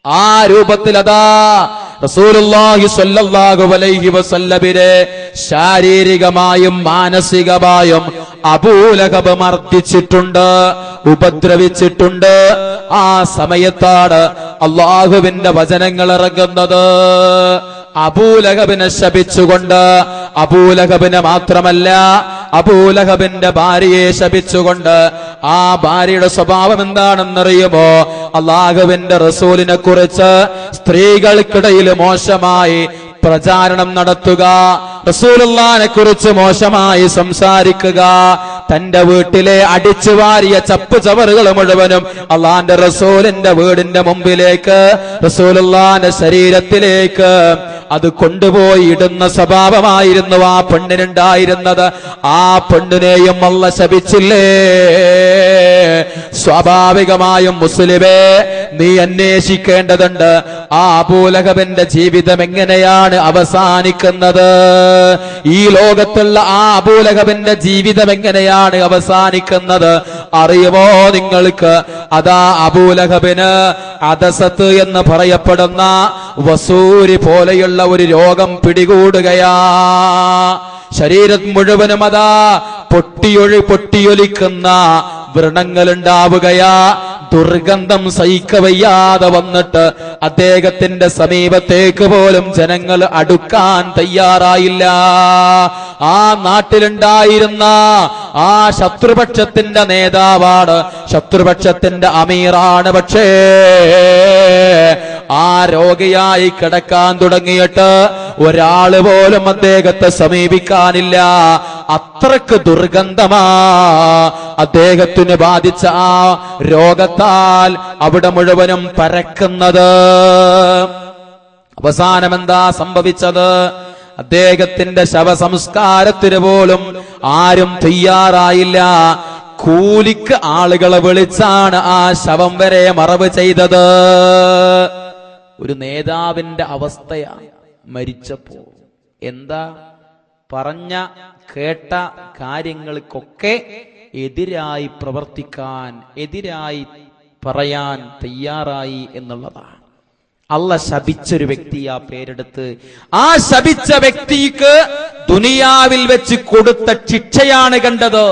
ആ രൂപത്തിൽ അതാ റസൂലുള്ളാഹി സ്വല്ലല്ലാഹു അലൈഹി വസല്ലമിനെ ശാരീരികമായും മാനസികമായും അബൂലഹബ് മർദ്ദിച്ചിട്ടുണ്ട്, ഉപദ്രവിച്ചിട്ടുണ്ട്. ആ സമയത്താണ് അള്ളാഹുവിന്റെ വചനങ്ങൾ ഇറങ്ങുന്നത്. അബൂലഹബിനെ ശപിച്ചുകൊണ്ട്, അബൂലഹബിനെ മാത്രമല്ല അബൂലഹബിന്റെ ഭാര്യയെ ശപിച്ചുകൊണ്ട്. ആ ഭാര്യയുടെ സ്വഭാവം എന്താണെന്നറിയുമോ? അള്ളാഹുവിന്റെ റസൂലിനെ കുറിച്ച് സ്ത്രീകൾക്കിടയിൽ മോശമായി പ്രചാരണം നടത്തുക, റസൂലുള്ളാഹിനെ കുറിച്ച് മോശമായി സംസാരിക്കുക, തന്റെ വീട്ടിലെ അടിച്ചു വാരിയ ചപ്പ് ചവറുകൾ മുഴുവനും അള്ളാന്റെ റസൂലിന്റെ വീടിന്റെ മുമ്പിലേക്ക്, റസൂലുള്ളാഹിന്റെ ശരീരത്തിലേക്ക് അത് കൊണ്ടുപോയി ഇടുന്ന സ്വഭാവമായിരുന്നു ആ പെണ്ണിനുണ്ടായിരുന്നത്. ആ പെണ്ണിനെയും അല്ലാഹു ശപിച്ചില്ലേ? സ്വാഭാവികമായും മുസ്ലിമേ, നീ അന്വേഷിക്കേണ്ടതുണ്ട്, ആ അബൂലഹബിന്റെ ജീവിതം എങ്ങനെയാണ് അവസാനിക്കുന്നത്? ഈ ലോകത്തുള്ള ആ അബൂലഹബിന്റെ ജീവിതം എങ്ങനെയാണ് അവസാനിക്കുന്നത് അറിയുമോ നിങ്ങൾക്ക്? അതാ അബൂലഹബിന് അദസത്ത് എന്ന് പറയപ്പെടുന്ന വസൂരി പോലെയുള്ള ഒരു രോഗം പിടികൂടുകയാ. ശരീരം മുഴുവനും അതാ പൊട്ടിയൊലിക്കുന്ന വ്രണങ്ങൾ ഉണ്ടാവുകയാ. ദുർഗന്ധം സഹിക്കവയ്യാതെ വന്നിട്ട് അദ്ദേഹത്തിന്റെ സമീപത്തേക്ക് പോലും ജനങ്ങൾ അടുക്കാൻ തയ്യാറായില്ല. ആ നാട്ടിലുണ്ടായിരുന്ന ആ ശത്രുപക്ഷത്തിന്റെ നേതാവാണ്, ശത്രുപക്ഷത്തിന്റെ അമീറാണ്. പക്ഷേ ആ രോഗിയായി കിടക്കാൻ തുടങ്ങിയിട്ട് ഒരാള് പോലും അദ്ദേഹത്തെ സമീപിക്കാനില്ല. അത്രക്ക് ദുർഗന്ധമാ അദ്ദേഹത്തിന് ബാധിച്ച ആ രോഗത്താൽ അവിടെ മുഴുവനും പരക്കുന്നത്. അവസാനം എന്താ സംഭവിച്ചത്? അദ്ദേഹത്തിന്റെ ശവസംസ്കാരത്തിന് പോലും ആരും തയ്യാറായില്ല. കൂലിക്ക് ആളുകളെ വിളിച്ചാണ് ആ ശവം വരെ മറവ് ചെയ്തത്. ഒരു നേതാവിന്റെ അവസ്ഥയാണ് മരിച്ചപ്പോ. എന്താ പറഞ്ഞ കേട്ട കാര്യങ്ങൾക്കൊക്കെ എതിരായി പ്രവർത്തിക്കാൻ, എതിരായി പറയാൻ തയ്യാറായി എന്നുള്ളതാണ്. അല്ലാഹു ശപിച്ചൊരു വ്യക്തി ആ പേരെടുത്ത്, ആ ശപിച്ച വ്യക്തിക്ക് ദുനിയാവിൽ വെച്ച് കൊടുത്ത ശിക്ഷയാണ് കണ്ടത്.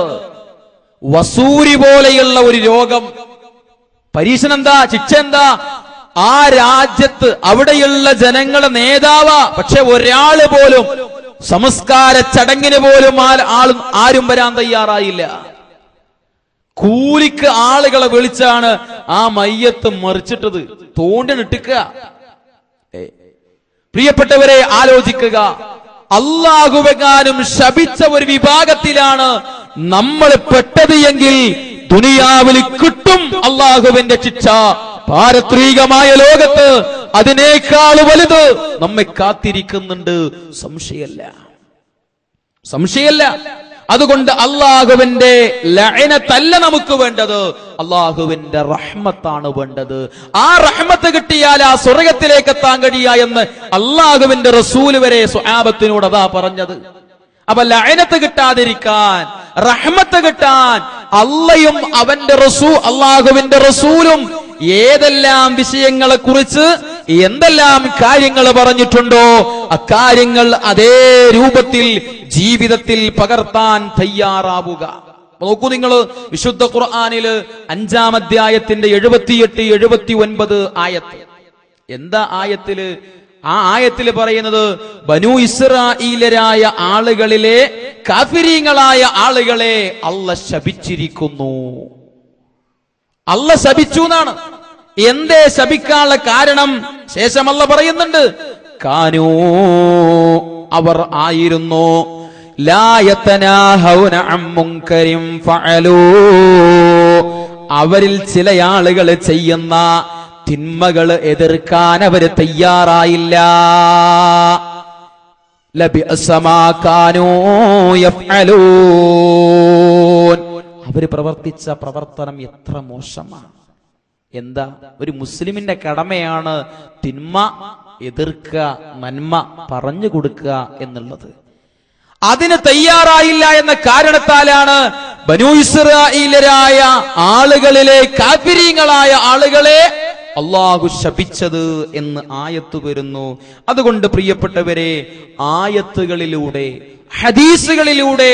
വസൂരി പോലെയുള്ള ഒരു രോഗം. പരീക്ഷണം എന്താ? ശിക്ഷ എന്താ? ആ രാജ്യത്ത് അവിടെയുള്ള ജനങ്ങളുടെ നേതാവാ, പക്ഷെ ഒരാള് പോലും സംസ്കാര ചടങ്ങിന് പോലും ആരും വരാൻ തയ്യാറായില്ല. കൂലിക്ക് ആളുകളെ വിളിച്ചാണ് ആ മയ്യത്ത് മറിച്ചിട്ടത്, തോണ്ടിനിട്ടുക. പ്രിയപ്പെട്ടവരെ, ആലോചിക്കുക. അല്ലാഹുവെങ്ങാനും ശപിച്ച ഒരു വിഭാഗത്തിലാണ് നമ്മൾ പെട്ടത് എങ്കിൽ ദുനിയാവിൽ കിട്ടും അല്ലാഹുവിന്റെ ശിക്ഷ. പാരത്രികമായ ലോകത്ത് അതിനേക്കാൾ വലുത് നമ്മെ കാത്തിരിക്കുന്നുണ്ട്. സംശയമല്ല. അതുകൊണ്ട് അല്ലാഹുവിന്റെ ലഅനത്തല്ല നമുക്ക് വേണ്ടത്, അല്ലാഹുവിന്റെ റഹ്മത്താണ് വേണ്ടത്. ആ റഹ്മത്ത് കിട്ടിയാൽ ആ സ്വർഗ്ഗത്തിലേക്ക് എത്താൻ കഴിയാ എന്ന് അല്ലാഹുവിന്റെ റസൂല് വരെ സ്വഹാബത്തിനോട് അതാ പറഞ്ഞത്. അപ്പൊ ലഅനത്ത് കിട്ടാതിരിക്കാൻ, റഹ്മത്ത് കിട്ടാൻ അള്ളയും അവന്റെ അല്ലാഹുവിന്റെ റസൂലും ഏതെല്ലാം വിഷയങ്ങളെ കുറിച്ച് എന്തെല്ലാം കാര്യങ്ങൾ പറഞ്ഞിട്ടുണ്ടോ അക്കാര്യങ്ങൾ അതേ രൂപത്തിൽ ജീവിതത്തിൽ പകർത്താൻ തയ്യാറാവുക. നോക്കൂ നിങ്ങൾ, വിശുദ്ധ ഖുർആനില് 5-ാം അധ്യായത്തിന്റെ 78-79 ആയത്ത്. എന്താ ആയത്തില്? ആ ആയത്തിൽ പറയുന്നത് ബനൂ ഇസ്രാഈലരായ ആളുകളിലെ കാഫിരീങ്ങളായ ആളുകളെ അല്ലാഹു ശപിച്ചിരിക്കുന്നു. അല്ലാഹു ശപിച്ചു എന്നാണ്. എന്തേ ശപിക്കാനുള്ള കാരണം? ശേഷം അല്ലാഹു പറയുന്നുണ്ട്, കാനൂ, അവർ ആയിരുന്നു, ലാ യതനാഹൗന അൻ മുൻകരിൻ ഫഅലൂ, അവരിൽ ചില ആളുകൾ ചെയ്യുന്ന തിന്മകൾ എതിർക്കാൻ അവര് തയ്യാറായില്ല. ലബിഅസ മാ കാനൂ യഫ്അലൂൻ, അവര് പ്രവർത്തിച്ച പ്രവർത്തനം എത്ര മോശമാണ്. എന്താ? ഒരു മുസ്ലിമിന്റെ കടമയാണ് തിന്മ എതിർക്കുക, നന്മ പറഞ്ഞു കൊടുക്കുക എന്നുള്ളത്. അതിന് തയ്യാറായില്ല എന്ന കാരണത്താലാണ് ബനൂ ഇസ്രാഈലരായ ആളുകളിലെ കാഫിരീങ്ങളായ ആളുകളെ അല്ലാഹു ശപിച്ചത് എന്ന് ആയത്ത് വരുന്നു. അതുകൊണ്ട് പ്രിയപ്പെട്ടവരെ, ആയത്തുകളിലൂടെ ഹദീസുകളിലൂടെ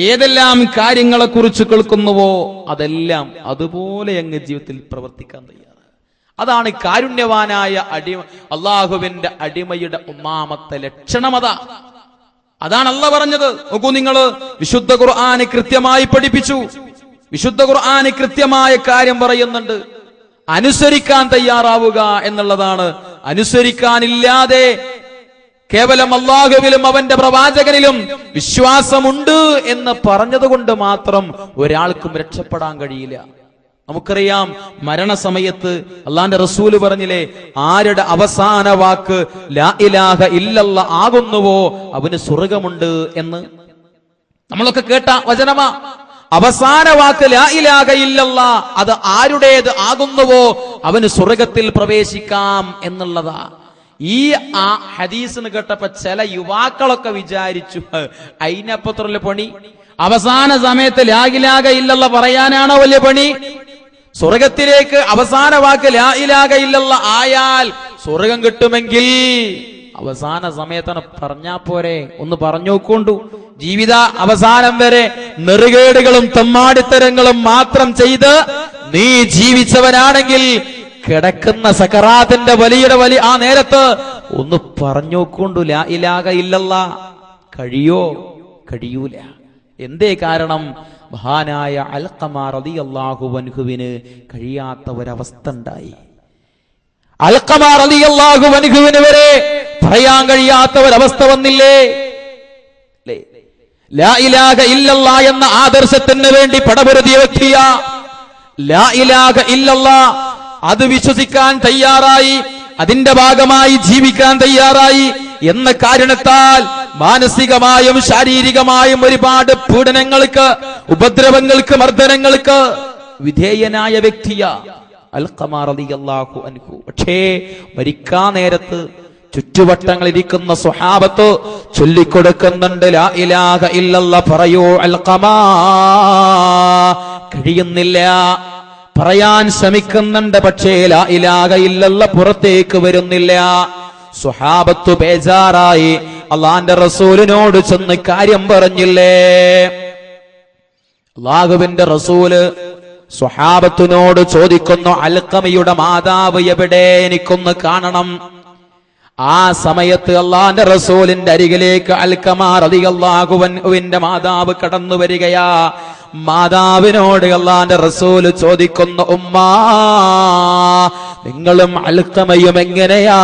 ഏതെല്ലാം കാര്യങ്ങളെ കുറിച്ച് കേൾക്കുന്നുവോ അതെല്ലാം അതുപോലെ അങ്ങ് ജീവിതത്തിൽ പ്രവർത്തിക്കാൻ തയ്യാറാണ്. അതാണ് കാരുണ്യവാനായ അല്ലാഹുവിന്റെ അടിമയുടെ ഒന്നാമത്തെ ലക്ഷണം. അതാണ് അല്ലാഹു പറഞ്ഞത്. നോക്കൂ നിങ്ങൾ, വിശുദ്ധ ഖുർആന് കൃത്യമായി പഠിപ്പിച്ചു. വിശുദ്ധ ഖുർആന് കൃത്യമായ കാര്യം പറയുന്നുണ്ട്. അനുസരിക്കാൻ തയ്യാറാവുക എന്നുള്ളതാണ്. അനുസരിക്കാനില്ലാതെ കേവലം അല്ലാഹുവിലും അവന്റെ പ്രവാചകനിലും വിശ്വാസമുണ്ട് എന്ന് പറഞ്ഞതുകൊണ്ട് മാത്രം ഒരാൾക്കും രക്ഷപ്പെടാൻ കഴിയില്ല. നമുക്കറിയാം മരണസമയത്ത് അള്ളാന്റെ റസൂല് പറഞ്ഞില്ലേ, ആരുടെ അവസാന വാക്ക് ലാ ഇലാഹ ഇല്ലല്ലാ ആകുന്നുവോ അവന് സ്വർഗമുണ്ട് എന്ന്. നമ്മളൊക്കെ കേട്ട വചനമാ. അവസാന വാക്ക് ലാ ഇലാഹ ഇല്ലല്ലാ, അത് ആരുടേത് ആകുന്നുവോ അവന് സ്വർഗത്തിൽ പ്രവേശിക്കാം എന്നുള്ളതാ. ഈ ഹദീസിന് കേട്ടപ്പോ ചില യുവാക്കളൊക്കെ വിചാരിച്ചു, അതിനപ്പുറത്തുള്ള പണി അവസാന സമയത്ത് ലാ ഇലാഹ ഇല്ലല്ലാ പറയാനാണോ വലിയ പണി? സ്വർഗത്തിലേക്ക് അവസാന വാക്ക് ലാ ഇലാഹ ഇല്ലല്ലാ ആയാൽ സ്വർഗം കിട്ടുമെങ്കിൽ അവസാന സമയത്താണ് പറഞ്ഞാ പോരെ? ഒന്ന് പറഞ്ഞു നോക്കൊണ്ടു. ജീവിത അവസാനം വരെ നെറുകേടുകളും തെമ്മാടിത്തരങ്ങളും മാത്രം ചെയ്ത് നീ ജീവിച്ചവനാണെങ്കിൽ കിടക്കുന്ന സക്കറാത്തിന്റെ വലിയ ആ നേരത്ത് ഒന്ന് പറഞ്ഞു നോക്കൊണ്ടു ലാ ഇലാഹ ഇല്ലല്ലാ. കഴിയോ? കഴിയൂല. എന്തേ കാരണം? മഹാനായ അൽഖമ റളിയല്ലാഹു അൻഹുവിന് കഴിയാത്ത ഒരവസ്ഥ ഉണ്ടായി. അൽഖമ റളിയല്ലാഹു അൻഹുവിന് വരെ പറയാൻ കഴിയാത്ത ഒരവസ്ഥ വന്നില്ലേ? ലാ ഇലാഹ ഇല്ലല്ലാ എന്ന ആദർശത്തിന് വേണ്ടി പടപൊരുതിയ വ്യക്തിയാ. ലാ ഇലാഹ ഇല്ലല്ലാ അത് വിശ്വസിക്കാൻ തയ്യാറായി, അതിന്റെ ഭാഗമായി ജീവിക്കാൻ തയ്യാറായി എന്ന കാരണത്താൽ മാനസികമായും ശാരീരികമായും ഒരുപാട് പീഡനങ്ങൾക്ക്, ഉപദ്രവങ്ങൾക്ക്, മർദ്ദനങ്ങൾക്ക് വിധേയനായ വ്യക്തിയാ അൽഖമ റളിയല്ലാഹു അൻഹു. പക്ഷേ മരിക്കാൻ നേരത്ത് ചുറ്റുവട്ടങ്ങളിരിക്കുന്ന സ്വഹാബത്ത് ചൊല്ലിക്കൊടുക്കുന്നുണ്ട്, ലാ ഇലാഹ ഇല്ലല്ലാ പറയൂ അൽഖമ. കഴിയുന്നില്ല, പറയാൻ ശ്രമിക്കുന്നുണ്ട്, പക്ഷേ ലാ ഇലാഹ ഇല്ലല്ലാ പുറത്തേക്ക് വരുന്നില്ല. സ്വഹാബത്ത് ബേജാറായി അള്ളാന്റെ റസൂലിനോട് ചെന്ന് കാര്യം പറഞ്ഞില്ലേ? അള്ളാഹുവിന്റെ റസൂല് സ്വഹാബത്തിനോട് ചോദിക്കുന്നു, അൽഖമയുടെ മാതാവ് എവിടെ? എനിക്കൊന്ന് കാണണം. ആ സമയത്ത് അള്ളാന്റെ റസൂലിന്റെ അരികിലേക്ക് അൽഖമ റളിയല്ലാഹു അൻഹുവിന്റെ മാതാവ് കടന്നു വരികയാ. മാതാവിനോട് അള്ളാന്റെ റസൂല് ചോദിക്കുന്നു, ഉമ്മാ നിങ്ങളും അൽഖമയും എങ്ങനെയാ?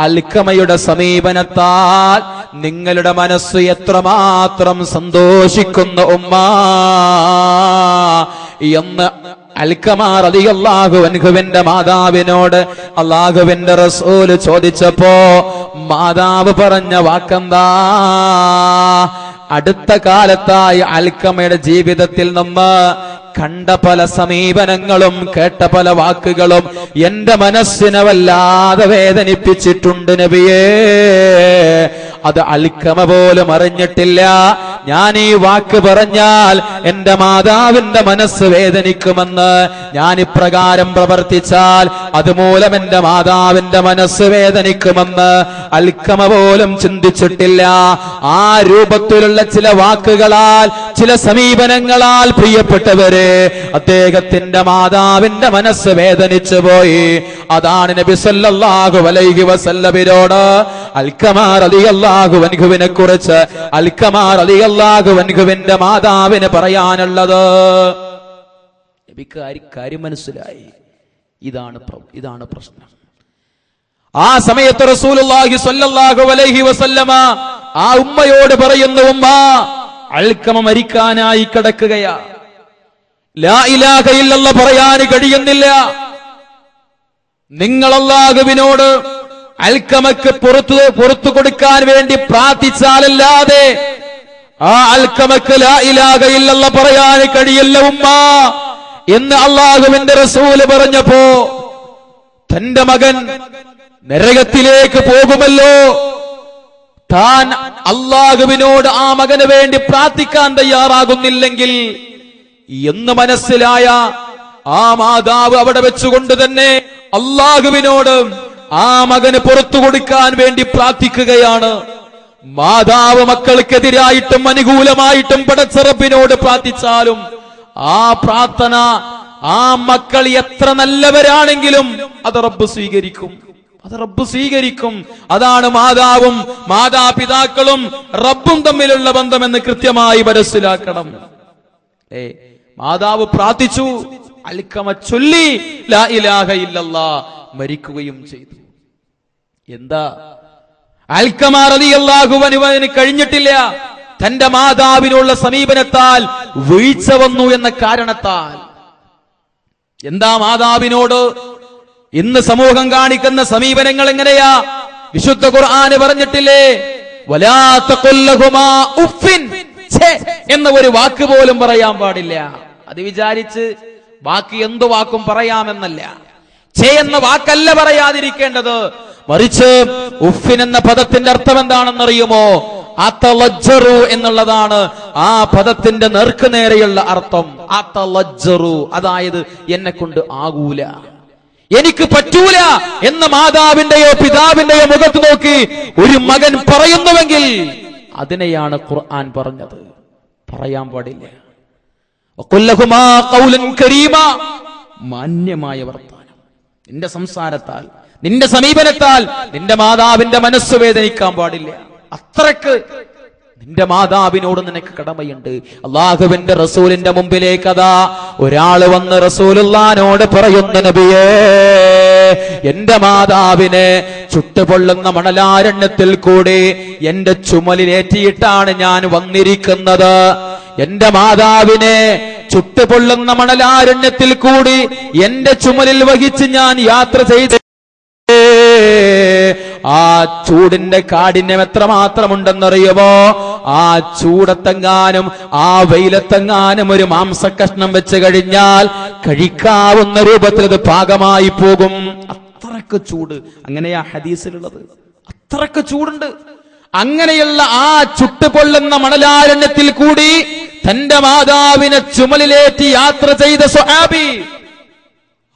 അൽഖമയുടെ സമീപനത്താൽ നിങ്ങളുടെ മനസ്സ് എത്രമാത്രം സന്തോഷിക്കുന്നു ഉമ്മാ എന്ന് അൽഖമ റളിയല്ലാഹു അൻഹുവിന്റെ മാതാവിനോട് അല്ലാഹുവിന്റെ റസൂൽ ചോദിച്ചപ്പോ മാതാവ് പറഞ്ഞ വാക്കെന്താ? അടുത്ത കാലത്തായി അൽഖമയുടെ ജീവിതത്തിൽ നിന്ന് കണ്ട പല സമീപനങ്ങളും കേട്ട പല വാക്കുകളും എന്റെ മനസ്സിനെ വല്ലാതെ വേദനിപ്പിച്ചിട്ടുണ്ട് നബിയേ. അത് അൽഖമ പോലും അറിഞ്ഞിട്ടില്ല. ഞാൻ ഈ വാക്ക് പറഞ്ഞാൽ എന്റെ മാതാവിന്റെ മനസ്സ് വേദനിക്കുമെന്ന്, ഞാൻ ഇപ്രകാരം പ്രവർത്തിച്ചാൽ അതുമൂലം എന്റെ മാതാവിന്റെ മനസ്സ് വേദനിക്കുമെന്ന് അൽഖമ പോലും ചിന്തിച്ചിട്ടില്ല. ആ രൂപത്തിലുള്ള ചില വാക്കുകളാൽ, ചില സമീപനങ്ങളാൽ പ്രിയപ്പെട്ടവരെ അദ്ദേഹത്തിന്റെ മാതാവിന്റെ മനസ്സ് വേദനിച്ചു പോയി. അതാണ് നബി സല്ലല്ലാഹു അലൈഹി വസല്ലമിനോട് അൽഖമ റളിയല്ലാഹു അൻഹുവിനെ കുറിച്ച് അൽഖമ റളിയല്ലാഹു അൻഹുവിന്റെ മാതാവിന് പറയാനുള്ളത്. നബിക്ക് കാര്യം മനസ്സിലായി. ഇതാണ് പ്രശ്നം. ആ സമയത്ത് റസൂലുള്ളാഹി സ്വല്ലല്ലാഹു അലൈഹി വസല്ലമ ആ ഉമ്മയോട് പറയുന്നു, ഉമ്മ അൽഖമ മരിക്കാനായി കിടക്കുകയാ, ലാ ഇലാഹ ഇല്ലല്ലാഹ് പറയാൻ കഴിയുന്നില്ല. നിങ്ങൾ അല്ലാഹുവിനോട് അൽഖമക്ക് പുറത്തു കൊടുക്കാൻ വേണ്ടി പ്രാർത്ഥിച്ചാലല്ലാതെ ആ അൽഖമക്ക് ലാ ഇലാഹ ഇല്ലല്ലാഹ് പറയാൻ കഴിയില്ല ഉമ്മ എന്ന് അല്ലാഹുവിന്റെ റസൂല് പറഞ്ഞപ്പോ തന്റെ മകൻ നരകത്തിലേക്ക് പോകുമല്ലോ, താൻ അല്ലാഹുവിനോട് ആ മകന് വേണ്ടി പ്രാർത്ഥിക്കാൻ തയ്യാറാകുന്നില്ലെങ്കിൽ എന്ന് മനസ്സിലായ ആ മാതാവ് അവിടെ വെച്ചുകൊണ്ട് തന്നെ അല്ലാഹുവിനോട് ആ മകന് പുറത്തു കൊടുക്കാൻ വേണ്ടി പ്രാർത്ഥിക്കുകയാണ്. മാതാവ് മക്കൾക്കെതിരായിട്ടും അനുകൂലമായിട്ടും പടച്ച റബ്ബിനോട് പ്രാർത്ഥിച്ചാലും ആ പ്രാർത്ഥന, ആ മക്കൾ എത്ര നല്ലവരാണെങ്കിലും അത് റബ്ബ് സ്വീകരിക്കും. അതാണ് മാതാവും മാതാപിതാക്കളും റബ്ബും തമ്മിലുള്ള ബന്ധമെന്ന് കൃത്യമായി മനസ്സിലാക്കണം. മാതാവ് പ്രാർത്ഥിച്ചു, അൽഖമ ചൊല്ലി ലാ ഇലാഹ ഇല്ലല്ലാഹ്, മരിക്കുകയും ചെയ്തു. എന്താ? അൽഖമ റളിയല്ലാഹു അൻഹുവിന് കഴിഞ്ഞിട്ടില്ല. തന്റെ മാതാവിനുള്ള സമീപനത്താൽ വീഴ്ച വന്നു എന്ന കാരണത്താൽ എന്താ മാതാവിനോട് ഇന്ന് സമൂഹം കാണിക്കുന്ന സമീപനങ്ങൾ എങ്ങനെയാ? വിശുദ്ധ ഖുർആന് പറഞ്ഞിട്ടില്ലേ, വലാ തഖുൽ ലഹുമാ ഉഫിൻ, ഛേ എന്ന ഒരു വാക്ക് പോലും പറയാൻ പാടില്ല. അത് വിചാരിച്ച് ബാക്കി എന്തു വാക്കും പറയാമെന്നല്ല, ഛേ എന്ന വാക്കല്ല പറയാതിരിക്കേണ്ടത്. മറിച്ച് ഉഫിൻ എന്ന പദത്തിന്റെ അർത്ഥം എന്താണെന്നറിയുമോ? അതലജ്ജറു എന്നുള്ളതാണ് ആ പദത്തിന്റെ നേർക്കുനേരെയുള്ള അർത്ഥം. അതലജ്ജറു, അതായത് എന്നെ കൊണ്ട് ആകൂല, എനിക്ക് പറ്റൂല എന്ന് മാതാവിന്റെയോ പിതാവിന്റെയോ മുഖത്ത് നോക്കി ഒരു മകൻ പറയുന്നുവെങ്കിൽ അതിനെയാണ് ഖുർആൻ പറഞ്ഞത്. പറയാൻ പാടില്ല. വഖുല്ലഹുമാ ഖൗലൻ കരീമാ, മാന്യമായ വർത്തമാനം. നിന്റെ സംസാരത്താൽ, നിന്റെ സമീപനത്താൽ നിന്റെ മാതാവിന്റെ മനസ്സ് വേദനിക്കാൻ പാടില്ല. അത്രക്ക് നിന്റെ മാതാവിനോട് നിനക്ക് കടമയുണ്ട്. അള്ളാഹുവിന്റെ റസൂലിന്റെ മുമ്പിലേക്ക് അതാ ഒരാള് വന്ന് റസൂലുള്ളാഹിനോട് പറയുന്ന, നബിയേ, എന്റെ മാതാവിനെ ചുട്ടുപൊള്ളുന്ന മണലാരണ്യത്തിൽ കൂടി എന്റെ ചുമലിലേറ്റിയിട്ടാണ് ഞാൻ വന്നിരിക്കുന്നത്. എന്റെ മാതാവിനെ ചുട്ടുപൊള്ളുന്ന മണലാരണ്യത്തിൽ കൂടി എന്റെ ചുമലിൽ വഹിച്ച് ഞാൻ യാത്ര ചെയ്ത് ആ ചൂടിന്റെ കാഠിന്യം എത്രമാത്രമുണ്ടെന്നറിയുമോ? ആ ചൂടത്തെങ്ങാനും ആ വെയിലത്തെങ്ങാനും ഒരു മാംസക്കഷ്ണം വെച്ച് കഴിഞ്ഞാൽ കഴിക്കാവുന്ന രൂപത്തിൽ അത് പാകമായി പോകും. അത്രക്ക് ചൂട്. അങ്ങനെയാ ഹദീസിലുള്ളത്. അത്രക്ക് ചൂടുണ്ട്. അങ്ങനെയുള്ള ആ ചുട്ടുപൊള്ളുന്ന മണലാരണ്യത്തിൽ കൂടി തന്റെ മാതാവിനെ ചുമലിലേറ്റി യാത്ര ചെയ്ത സ്വഹാബി,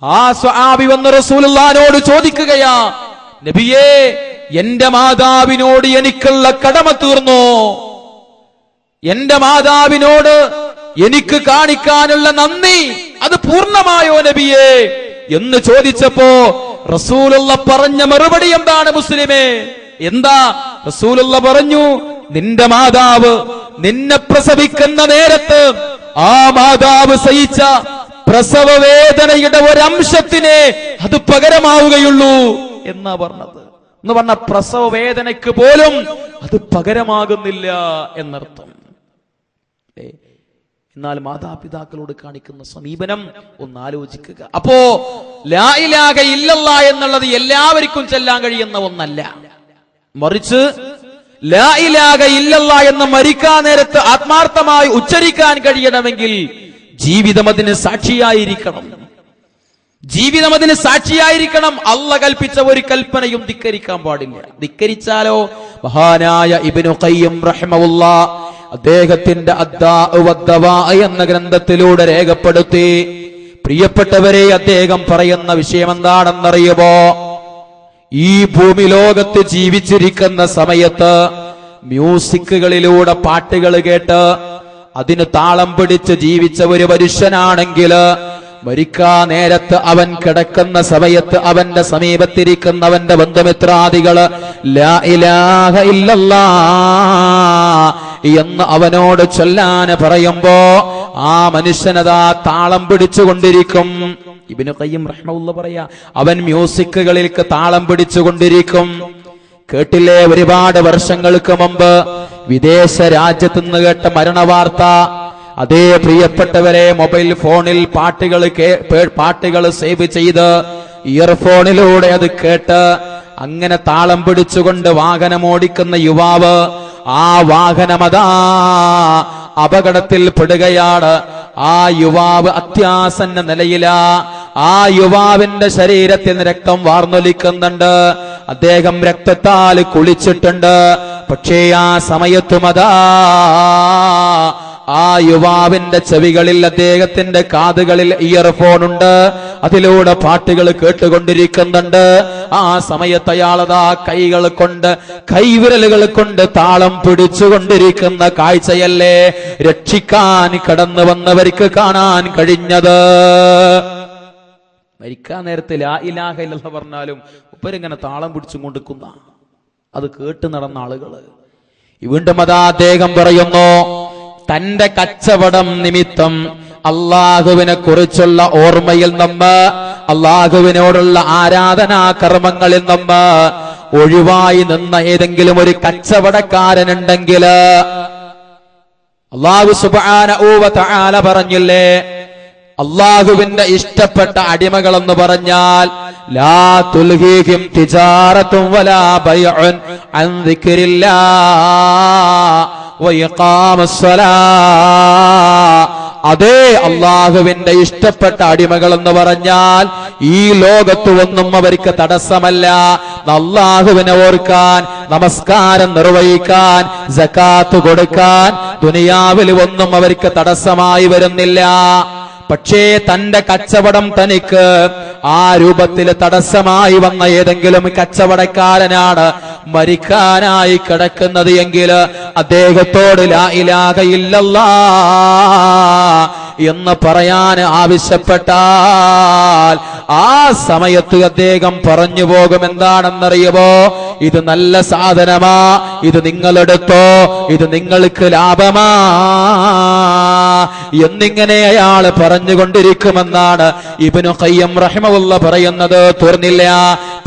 ആ സ്വഹാബി വന്ന് റസൂലുള്ളാഹിനോട് ചോദിക്കുകയാ, നബിയേ, എന്റെ മാതാവിനോട് എനിക്കുള്ള കടമ തീർന്നോ? എന്റെ മാതാവിനോട് എനിക്ക് കാണിക്കാനുള്ള നന്ദി അത് പൂർണ്ണമായോ നബിയേ എന്ന് ചോദിച്ചപ്പോ റസൂലുള്ള പറഞ്ഞ മറുപടി എന്താണ് മുസ്ലിമേ? എന്താ റസൂലുള്ള പറഞ്ഞു? നിന്റെ മാതാവ് നിന്നെ പ്രസവിക്കുന്ന നേരത്ത് ആ മാതാവ് സഹിച്ച പ്രസവ വേദനയുടെ ഒരംശത്തിനെ അത് പകരമാവുകയുള്ളൂ എന്നാ പറഞ്ഞത്. എന്ന് പറഞ്ഞ പ്രസവ വേദനയ്ക്ക് പോലും അത് പകരമാകുന്നില്ല എന്നർത്ഥം. എന്നാൽ മാതാപിതാക്കളോട് കാണിക്കുന്ന സമീപനം ഒന്ന് ആലോചിക്കുക. അപ്പോ ലാ ഇലാഹ ഇല്ലല്ലാഹ് എന്നുള്ളത് എല്ലാവർക്കും ചൊല്ലാൻ കഴിയുന്ന ഒന്നല്ല. മറിച്ച് ലാ ഇലാഹ ഇല്ലല്ലാഹ് എന്ന മരിക്കാൻ നേരത്ത് ആത്മാർത്ഥമായി ഉച്ചരിക്കാൻ കഴിയണമെങ്കിൽ ജീവിതം അതിന് സാക്ഷിയായിരിക്കണം. ജീവിതം അതിന് സാക്ഷിയായിരിക്കണം. അല്ലാഹ് കൽപ്പിച്ച ഒരു കൽപ്പനയും ധിക്കരിക്കാൻ പാടില്ല. ധിക്കരിച്ചാലോ മഹാനായ ഇബ്നു ഖയ്യിം റഹിമഹുല്ലാഹ് അദ്ദേഹത്തിന്റെ അദ്ദാഉ വദ്ദവാ എന്ന ഗ്രന്ഥത്തിലൂടെ രേഖപ്പെടുത്തി. പ്രിയപ്പെട്ടവരെ, അദ്ദേഹം പറയുന്ന വിഷയം എന്താണെന്നറിയുമോ? ഈ ഭൂമി ലോകത്ത് ജീവിച്ചിരിക്കുന്ന സമയത്ത് മ്യൂസിക്കുകളിലൂടെ പാട്ടുകൾ കേട്ട് അതിന് താളം പിടിച്ച് ജീവിച്ച ഒരു മനുഷ്യനാണെങ്കിൽ മരിക്കാ നേരത്ത് അവൻ കിടക്കുന്ന സമയത്ത് അവന്റെ സമീപത്തിരിക്കുന്നവന്റെ ബന്ധുമിത്രാദികള് ലാ ഇലാഹ ഇല്ലല്ലാഹ് എന്ന് അവനോട് ചൊല്ലാന് പറയുമ്പോ ആ മനുഷ്യനതാ താളം പിടിച്ചുകൊണ്ടിരിക്കും. ഇബ്നു ഖയ്യിം റഹിമഹുല്ലാഹ് പറയാ, അവൻ മ്യൂസിക്കുകളിലേക്ക് താളം പിടിച്ചുകൊണ്ടിരിക്കും. കേട്ടില്ലേ, ഒരുപാട് വർഷങ്ങൾക്ക് മുമ്പ് വിദേശ രാജ്യത്ത് നിന്ന് കേട്ട മരണവാർത്ത. അതേ പ്രിയപ്പെട്ടവരെ, മൊബൈൽ ഫോണിൽ പാട്ടുകൾ സേവ് ചെയ്ത് ഇയർഫോണിലൂടെ അത് കേട്ട് അങ്ങനെ താളം പിടിച്ചുകൊണ്ട് വാഹനമോടിക്കുന്ന യുവാവ്, ആ വാഹനമതാ അപകടത്തിൽ പെടുകയാണ്. ആ യുവാവ് അത്യാസന്ന നിലയിലാ. ആ യുവാവിന്റെ ശരീരത്തിൽ രക്തം വാർന്നൊലിക്കുന്നുണ്ട്. അദ്ദേഹം രക്തത്താൽ കുളിച്ചിട്ടുണ്ട്. പക്ഷേ ആ സമയത്തുമതാ ആ യുവാവിന്റെ ചെവികളിൽ, അദ്ദേഹത്തിന്റെ കാതുകളിൽ ഇയർഫോൺ ഉണ്ട്. അതിലൂടെ പാട്ടുകൾ കേട്ടുകൊണ്ടിരിക്കുന്നുണ്ട്. ആ സമയത്ത് അയാളതാ കൈവിരലുകൾ കൊണ്ട് താളം പിടിച്ചുകൊണ്ടിരിക്കുന്ന കാഴ്ചയല്ലേ രക്ഷിക്കാൻ കടന്നു വന്നവർക്ക് കാണാൻ കഴിഞ്ഞത്. മരിക്കാൻ നേരത്തെ ലാ ഇലാഹ ഇല്ലല്ലാഹ് പറഞ്ഞാലും ഉപ്പരിങ്ങനെ താളം പിടിച്ചും കൊണ്ടിരിക്കുന്ന അത് കേട്ട് നടന്ന ആളുകള്. വീണ്ടും അതാ അദ്ദേഹം പറയുന്നു, തന്റെ കച്ചവടം നിമിത്തം അള്ളാഹുവിനെ കുറിച്ചുള്ള ഓർമ്മയിൽ നിന്ന്, അള്ളാഹുവിനോടുള്ള ആരാധനാ കർമ്മങ്ങളിൽ നിന്ന് ഒഴിവായി നിന്ന ഏതെങ്കിലും ഒരു കച്ചവടക്കാരനുണ്ടെങ്കിൽ അല്ലാഹു സുബ്ഹാനഹു വ തആല പറഞ്ഞില്ലേ, അള്ളാഹുവിന്റെ ഇഷ്ടപ്പെട്ട അടിമകൾ എന്ന് പറഞ്ഞാൽ ലാ തുൽഹീഹിം തിജാറത്തും വലാ ബൈഉൻ അൻ ദിക്രില്ലാഹ് വഇഖാമസ്സലാ. അതേ അള്ളാഹുവിന്റെ ഇഷ്ടപ്പെട്ട അടിമകൾ എന്ന് പറഞ്ഞാൽ ഈ ലോകത്ത് ഒന്നും അവർക്ക് തടസ്സമല്ല. അള്ളാഹുവിനെ ഓർക്കാൻ, നമസ്കാരം നിർവഹിക്കാൻ, സകാത്ത് കൊടുക്കാൻ ദുനിയാവിൽ ഒന്നും അവർക്ക് തടസ്സമായി വരുന്നില്ല. പക്ഷേ തന്റെ കച്ചവടം തനിക്ക് ആ രൂപത്തിൽ തടസ്സമായി വന്ന ഏതെങ്കിലും കച്ചവടക്കാരനാണ് മരിക്കാനായി കിടക്കുന്നത് എങ്കിൽ അദ്ദേഹത്തോട് ലാ ഇലാഹ ഇല്ലല്ലാഹ് എന്ന് പറയാൻ ആവശ്യപ്പെട്ടാൽ ആ സമയത്ത് അദ്ദേഹം പറഞ്ഞു പോകും, എന്താണെന്നറിയുമോ? ഇത് നല്ല സാധനമാ, ഇത് നിങ്ങളെടുത്തോ, ഇത് നിങ്ങൾക്ക് ലാഭമാ എന്നിങ്ങനെ അയാൾ പറഞ്ഞുകൊണ്ടിരിക്കുമെന്നാണ് ഇബ്നു ഖയ്യിം റഹിമഹുല്ലാഹ് പറയുന്നത്. തീർന്നില്ല,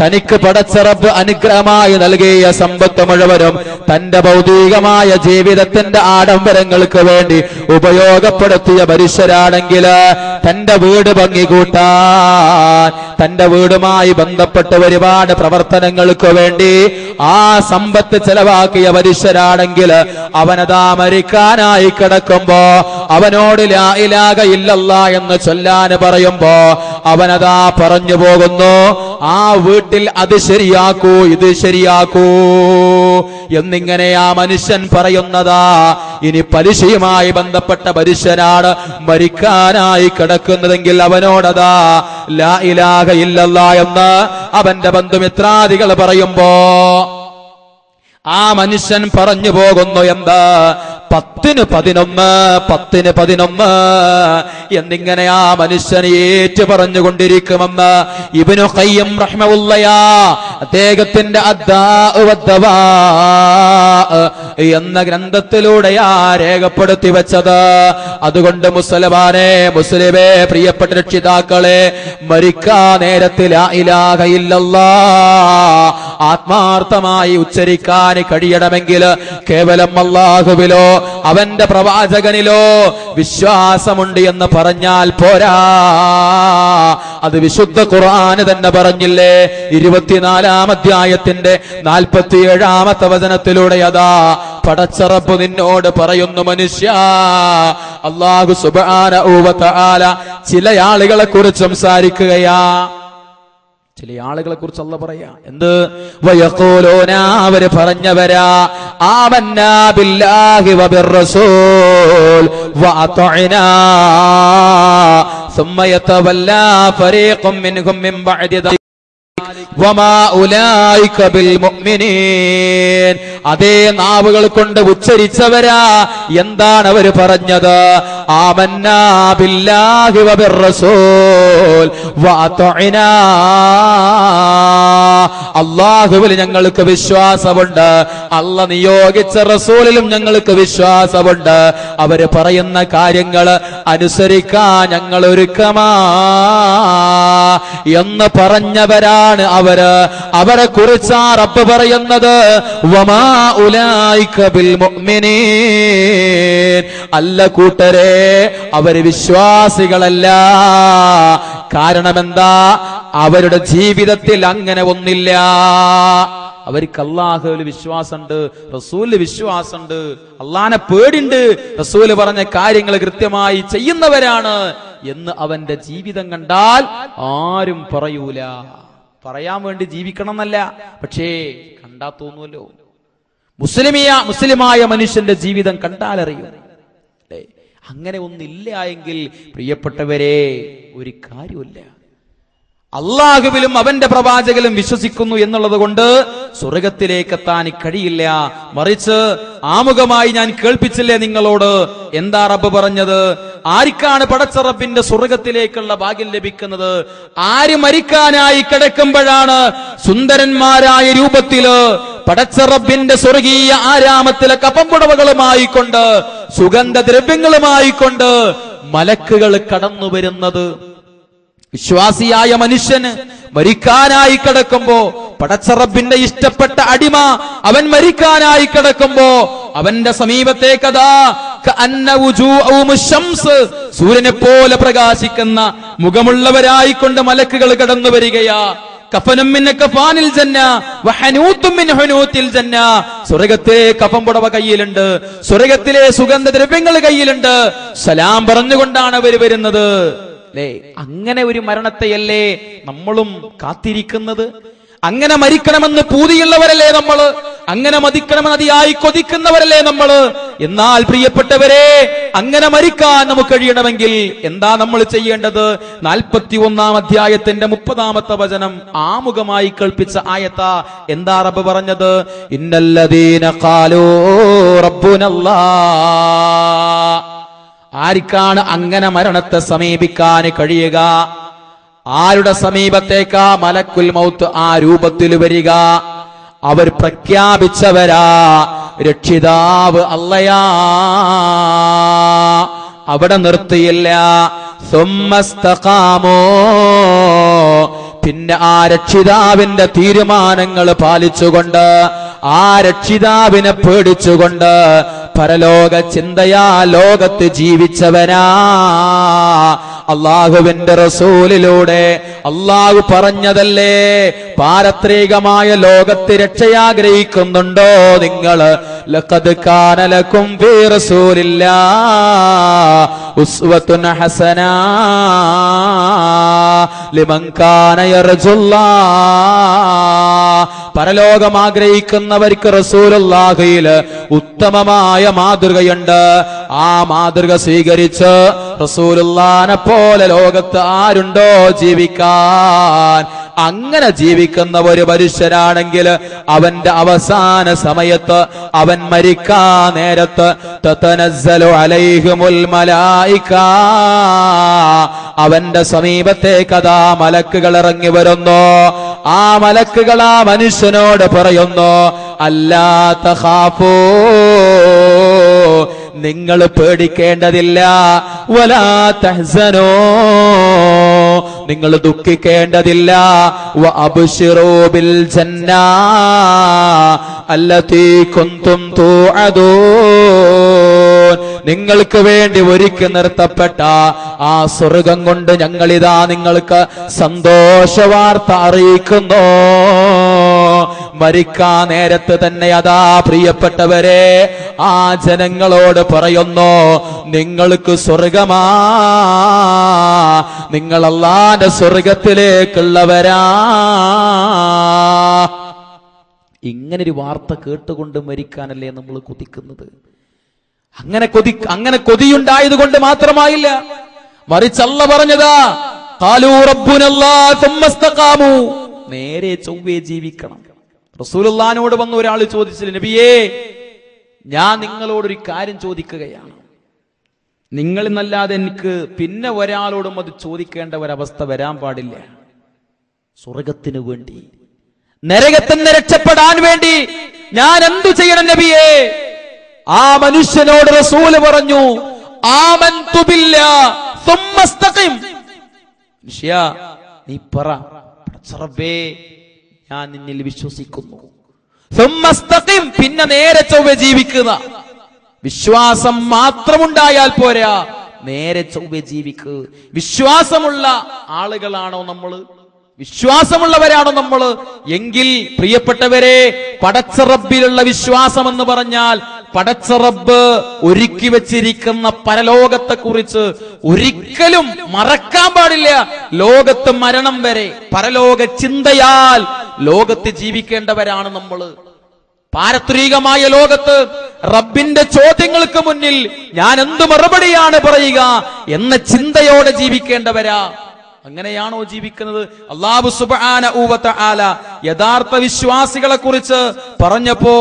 തനിക്ക് പടച്ച റബ്ബ് അനുഗ്രഹമായി നൽകിയ സമ്പത്ത് മുഴുവനും തന്റെ ഭൗതികമായ ജീവിതത്തിന്റെ ആഡംബരങ്ങൾക്ക് വേണ്ടി ഉപയോഗപ്പെടുത്തിയ മനുഷ്യരാണെങ്കിൽ തന്റെ വീട് ഭംഗി കൂട്ടാൻ, തന്റെ വീടുമായി ബന്ധപ്പെട്ട ഒരുപാട് പ്രവർത്തനങ്ങൾക്ക് വേണ്ടി ആ സമ്പത്ത് ചെലവാക്കിയ മനുഷ്യരാണെങ്കിൽ അവനതാ മരിക്കാനായി കിടക്കുമ്പോ അവനോട് ലാ ഇലാഹ ഇല്ലല്ലാഹ് എന്ന് ചൊല്ലാൻ പറയുമ്പോ അവനതാ പറഞ്ഞു പോകുന്നു, ആ വീട്ടിൽ അത് ശരിയാക്കൂ, ഇത് ശരിയാക്കൂ എന്നിങ്ങനെ ആ മനുഷ്യൻ പറയുന്നതാ. ഇനി പലിശയുമായി ബന്ധപ്പെട്ട മനുഷ്യനാണ് മരിക്കാനായി കിടക്കുന്നതെങ്കിൽ അവനോടതാ ലാ ഇലാഹ ഇല്ലല്ലാഹ് എന്ന് അവന്റെ ബന്ധുമിത്രാദികൾ പറയുമ്പോ ആ മനുഷ്യൻ പറഞ്ഞു പോകുന്നു, എന്താ 10-11 എന്നിങ്ങനെ ആ മനുഷ്യനെ ഏറ്റു പറഞ്ഞുകൊണ്ടിരിക്കുമെന്ന് ഇബ്നു ഖയ്യിം റഹിമഹുല്ലാഹ് അദ്ദേഹത്തിന്റെ അദ്ദാഉ വദ്ദവാ എന്ന ഗ്രന്ഥത്തിലൂടെയാ രേഖപ്പെടുത്തി വെച്ചത്. അതുകൊണ്ട് മുസ്ലിമാനെ, മുസ്ലിമേ, പ്രിയപ്പെട്ട രക്ഷിതാക്കളെ, മരിക്കാ നേരത്തിൽ ലാ ഇലാഹ ഇല്ലല്ലാഹ് ആത്മാർത്ഥമായി ഉച്ചരിക്കാൻ കഴിയണമെങ്കിൽ കേവലം അല്ലാഹുവിലോ അവന്റെ പ്രവാചകനിലോ വിശ്വാസമുണ്ട് എന്ന് പറഞ്ഞാൽ പോരാ. അത് വിശുദ്ധ ഖുർആൻ തന്നെ പറഞ്ഞില്ലേ, 24-ാം അധ്യായത്തിന്റെ 47-ാമത്തെ വചനത്തിലൂടെ അതാ പടച്ച റബ്ബ് നിന്നോട് പറയുന്നു, മനുഷ്യ, അല്ലാഹു സുബ്ഹാനഹു വ തആല ചില ആളുകളെ കുറിച്ച് സംസാരിക്കുകയാ. ചില ആളുകളെ കുറിച്ച് അല്ലാഹു പറയാ, എന്ത്? വയഖൂലൂന, അവര് പറഞ്ഞവരാ, ആമന്നാ ബില്ലാഹി വബിർറസൂൽ വഅതഅനാ സുമ്മ യതവല്ലാ ഫരീഖും മിൻഹും മിൻ ബഅദി ദാലിക വമാ ഉലൈക ബിൽ മുഅ്മിനീൻ. അതേ നാവുകൾ കൊണ്ട് ഉച്ചരിച്ചവരാ എന്താണ് അവർ പറഞ്ഞത്? ആമന്നാ ബില്ലാഹി വബിർറസൂൽ വഅതഅനാ, അല്ലാഹുവിൽ ഞങ്ങൾക്ക് വിശ്വാസമുണ്ട്, അല്ലാഹ് നിയോഗിച്ച റസൂലിലും ഞങ്ങൾക്ക് വിശ്വാസമുണ്ട്, അവര് പറയുന്ന കാര്യങ്ങൾ അനുസരിക്കാൻ ഞങ്ങൾ ഒരുക്കമാ എന്ന് പറഞ്ഞവരാണ് അവര്. അവരെ കുറിച്ചാ റബ്ബ് പറയുന്നത്, വമാ ഉലൈക ബിൽ മുഅ്മിനീൻ, അല്ല കൂട്ടരെ, അവര് വിശ്വാസികളല്ല. കാരണം എന്താ? അവരുടെ ജീവിതത്തിൽ അങ്ങനെ ഒന്നില്ല. അവർക്ക് അല്ലാഹുവിൽ വിശ്വാസമുണ്ട്, റസൂലിൽ വിശ്വാസമുണ്ട്, അള്ളാനെ പേടിണ്ട്, റസൂല് പറഞ്ഞ കാര്യങ്ങൾ കൃത്യമായി ചെയ്യുന്നവരാണ് എന്ന് അവന്റെ ജീവിതം കണ്ടാൽ ആരും പറയൂല. പറയാൻ വേണ്ടി ജീവിക്കണം എന്നല്ല, പക്ഷേ കണ്ടാ തോന്നുമല്ലോ. മുസ്ലിമായ മനുഷ്യന്റെ ജീവിതം കണ്ടാലറിയും. അങ്ങനെ ഒന്നില്ല എങ്കിൽ പ്രിയപ്പെട്ടവരെ ഒരു കാര്യമില്ല. അള്ളാഹുവിലും അവന്റെ പ്രവാചകലും വിശ്വസിക്കുന്നു എന്നുള്ളത് കൊണ്ട് സ്വർഗത്തിലേക്ക് എത്താൻ കഴിയില്ല. മറിച്ച് ആമുഖമായി ഞാൻ കേൾപ്പിച്ചില്ലേ നിങ്ങളോട്, എന്താ റബ്ബ് പറഞ്ഞത്? ആർക്കാണ് പടച്ച റബ്ബിന്റെ സ്വർഗത്തിലേക്കുള്ള ഭാഗ്യം ലഭിക്കുന്നത്? ആര് മരിക്കാനായി കിടക്കുമ്പോഴാണ് സുന്ദരന്മാരായ രൂപത്തില് പടച്ച റബ്ബിന്റെ സ്വർഗീയ ആരാമത്തിലെ കപ്പമ്പുടവകളുമായി കൊണ്ട്, സുഗന്ധദ്രവ്യങ്ങളുമായി കൊണ്ട് മലക്കുകൾ കടന്നു വരുന്നത്. വിശ്വാസിയായ മനുഷ്യന് മരിക്കാനായി കിടക്കുമ്പോ, പടച്ച റബ്ബിന്റെ ഇഷ്ടപ്പെട്ട അടിമ അവൻ മരിക്കാനായി കിടക്കുമ്പോ അവന്റെ സമീപത്തേക്കതാ കഅന്ന വുജൂഉഹും ശംസ്, സൂര്യനെ പോലെ പ്രകാശിക്കുന്ന മുഖമുള്ളവരായിക്കൊണ്ട് മലക്കുകൾ കടന്നു വരികയാ. കഫനും മിൻ കഫാനിൽ ജന്ന വഹനൂത്തും മിൻ ഹുനൂത്തിൽ ജന്ന, സ്വർഗ്ഗത്തിലെ കഫം പുടവ കയ്യിലുണ്ട്, സ്വർഗ്ഗത്തിലെ സുഗന്ധദ്രവ്യങ്ങൾ കയ്യിലുണ്ട്. സലാം പറഞ്ഞുകൊണ്ടാണ് അവർ വരുന്നത്. അല്ലേ? അങ്ങനെ ഒരു മരണത്തെയല്ലേ നമ്മളും കാത്തിരിക്കുന്നത്? അങ്ങനെ മരിക്കണമെന്ന് പൂതിയുള്ളവരല്ലേ നമ്മള്? അങ്ങനെ മരിക്കണമെന്ന് അതിയായി കൊതിക്കുന്നവരല്ലേ നമ്മള്? എന്നാൽ പ്രിയപ്പെട്ടവരെ, അങ്ങനെ മരിക്കാൻ നമുക്ക് കഴിയണമെങ്കിൽ എന്താ നമ്മൾ ചെയ്യേണ്ടത്? 41-ാം അധ്യായത്തിന്റെ 30-ാമത്തെ വചനം ആമുഖമായി കേൾപ്പിച്ച ആയത്താ. എന്താ റബ്ബ് പറഞ്ഞത്? ഇന്നല്ലദീന ഖാലൂ റബ്ബുനല്ലാഹ്. ആർക്കാണ് അങ്ങനെ മരണത്തെ സമീപിക്കാൻ കഴിയുക? ആരുടെ സമീപത്തേക്കാ മലക്കുൽ മൗത്ത് ആ രൂപത്തിൽ വരിക? അവർ പ്രഖ്യാപിച്ചവരാ, രക്ഷിതാവ് അല്ലയാ. അവിടെ നിർത്തിയില്ല. സുമ്മസ്തഖാമോ, പിന്നെ ആ രക്ഷിതാവിന്റെ തീരുമാനങ്ങൾ പാലിച്ചുകൊണ്ട്, ആ രക്ഷിതാവിനെ പേടിച്ചുകൊണ്ട് പരലോക ചിന്തയാ ലോകത്ത് ജീവിച്ചവനാ. അള്ളാഹുവിന്റെ റസൂലിലൂടെ അള്ളാഹു പറഞ്ഞതല്ലേ, പാരത്രികമായ ലോകത്ത് രക്ഷയാഗ്രഹിക്കുന്നുണ്ടോ നിങ്ങൾ? ലഖദ് കാന ലക്കും ഫീ റസൂലില്ലാഹി ഉസ്വത്തുൻ ഹസനാ ലിമൻ കാന യർജുല്ലാഹ്. പരലോകം ആഗ്രഹിക്കുന്നവർക്ക് റസൂലുള്ളാഹിയിൽ ഉത്തമമായ മാതൃകയുണ്ട്. ആ മാതൃക സ്വീകരിച്ച് റസൂലുള്ളാഹിനെ പോലെ ലോകത്ത് ആരുണ്ടോ ജീവിക്കാൻ? അങ്ങനെ ജീവിക്കുന്ന ഒരു മനുഷ്യനാണെങ്കിൽ അവന്റെ അവസാന സമയത്ത്, അവൻ മരിക്കാ നേരത്ത്, തതനസ്സലു അലൈഹിമുൽ മലായിക, അവന്റെ സമീപത്തേക്ക് അതാ മലക്കുകൾ ഇറങ്ങി വരുന്നു. ആ മലക്കുകൾ ആ മനുഷ്യനോട് പറയുന്നു, അല്ലാ തഖാഫൂ, നിങ്ങൾ പേടിക്കേണ്ടതില്ല, വലാ തഹ്സനൂ, നിങ്ങൾ ദുഃഖിക്കേണ്ടതില്ല, വഅബ്ശിറൂ ബിൽ ജന്നാ അല്ലതീ കുൻതും തൂഅദൂൻ, നിങ്ങൾക്ക് വേണ്ടി ഒരുക്കി നിർത്തപ്പെട്ട ആ സ്വർഗം കൊണ്ട് ഞങ്ങളിതാ നിങ്ങൾക്ക് സന്തോഷവാർത്ത അറിയിക്കുന്നു. മരിക്കാ നേരത്ത് തന്നെ അതാ പ്രിയപ്പെട്ടവരെ ആ ജനങ്ങളോട് പറയുന്നു, നിങ്ങൾക്ക് സ്വർഗമാ, നിങ്ങൾ അല്ലാഹുവിന്റെ സ്വർഗത്തിലേക്കുള്ളവരാ. ഇങ്ങനൊരു വാർത്ത കേട്ടുകൊണ്ട് മരിക്കാനല്ലേ നമ്മൾ കൊതിക്കുന്നത്? അങ്ങനെ കൊതിയുണ്ടായത് കൊണ്ട് മാത്രമായില്ല, മറിച്ച് അല്ലാഹു പറഞ്ഞതാ, ഖാലൂ റബ്ബുനല്ലാഹ് സുമ്മസ്തഖാമു, നേരെ ചൊവ്വേ ജീവിക്കണം. റസൂലുള്ളാഹിനോട് വന്ന ഒരാൾ ചോദിച്ചില്ല, നബിയേ, ഞാൻ നിങ്ങളോടൊരു കാര്യം ചോദിക്കുകയാണ്, നിങ്ങളെന്നല്ലാതെ എനിക്ക് പിന്നെ ഒരാളോടും അത് ചോദിക്കേണ്ട ഒരവസ്ഥ വരാൻ പാടില്ല. സ്വർഗത്തിനു വേണ്ടി, നരകത്തിൽ നിന്ന് രക്ഷപ്പെടാൻ വേണ്ടി ഞാൻ എന്തു ചെയ്യണം നബിയേ? ആ മനുഷ്യനോട് റസൂല് പറഞ്ഞു, ആമൻതു ബില്ലാഹ് സുമ്മസ്തഖിം, മനുഷ്യ നീ പറ, റബ്ബേ ഞാൻ നിന്നിൽ വിശ്വസിക്കുന്നു. സുമ്മസ്തഖിം, പിന്നെ നേരെ ചൊവ്വെ ജീവിക്കുക. വിശ്വാസം മാത്രമുണ്ടായാൽ പോരാ, നേരെ ചൊവ്വെ ജീവിക്കുക. വിശ്വാസമുള്ള ആളുകളാണോ നമ്മള്? വിശ്വാസമുള്ളവരാണോ നമ്മള്? എങ്കിൽ പ്രിയപ്പെട്ടവരെ, പടച്ച റബ്ബിലുള്ള വിശ്വാസം എന്ന് പറഞ്ഞാൽ പടച്ച റബ്ബ് ഒരുക്കി വെച്ചിരിക്കുന്ന പരലോകത്തെ കുറിച്ച് ഒരിക്കലും മറക്കാൻ പാടില്ല. ലോകത്ത് മരണം വരെ പരലോക ചിന്തയാൽ ലോകത്ത് ജീവിക്കേണ്ടവരാണ് നമ്മള്. പാരത്രികമായ ലോകത്ത് റബ്ബിന്റെ ചോദ്യങ്ങൾക്ക് മുന്നിൽ ഞാൻ എന്ത് മറുപടിയാണ് പറയുക എന്ന ചിന്തയോടെ ജീവിക്കേണ്ടവരാ. അങ്ങനെയാണോ ജീവിക്കുന്നത്? അല്ലാഹു സുബ്ഹാനഹു വ തആല യഥാർത്ഥ വിശ്വാസികളെ കുറിച്ച് പറഞ്ഞപ്പോ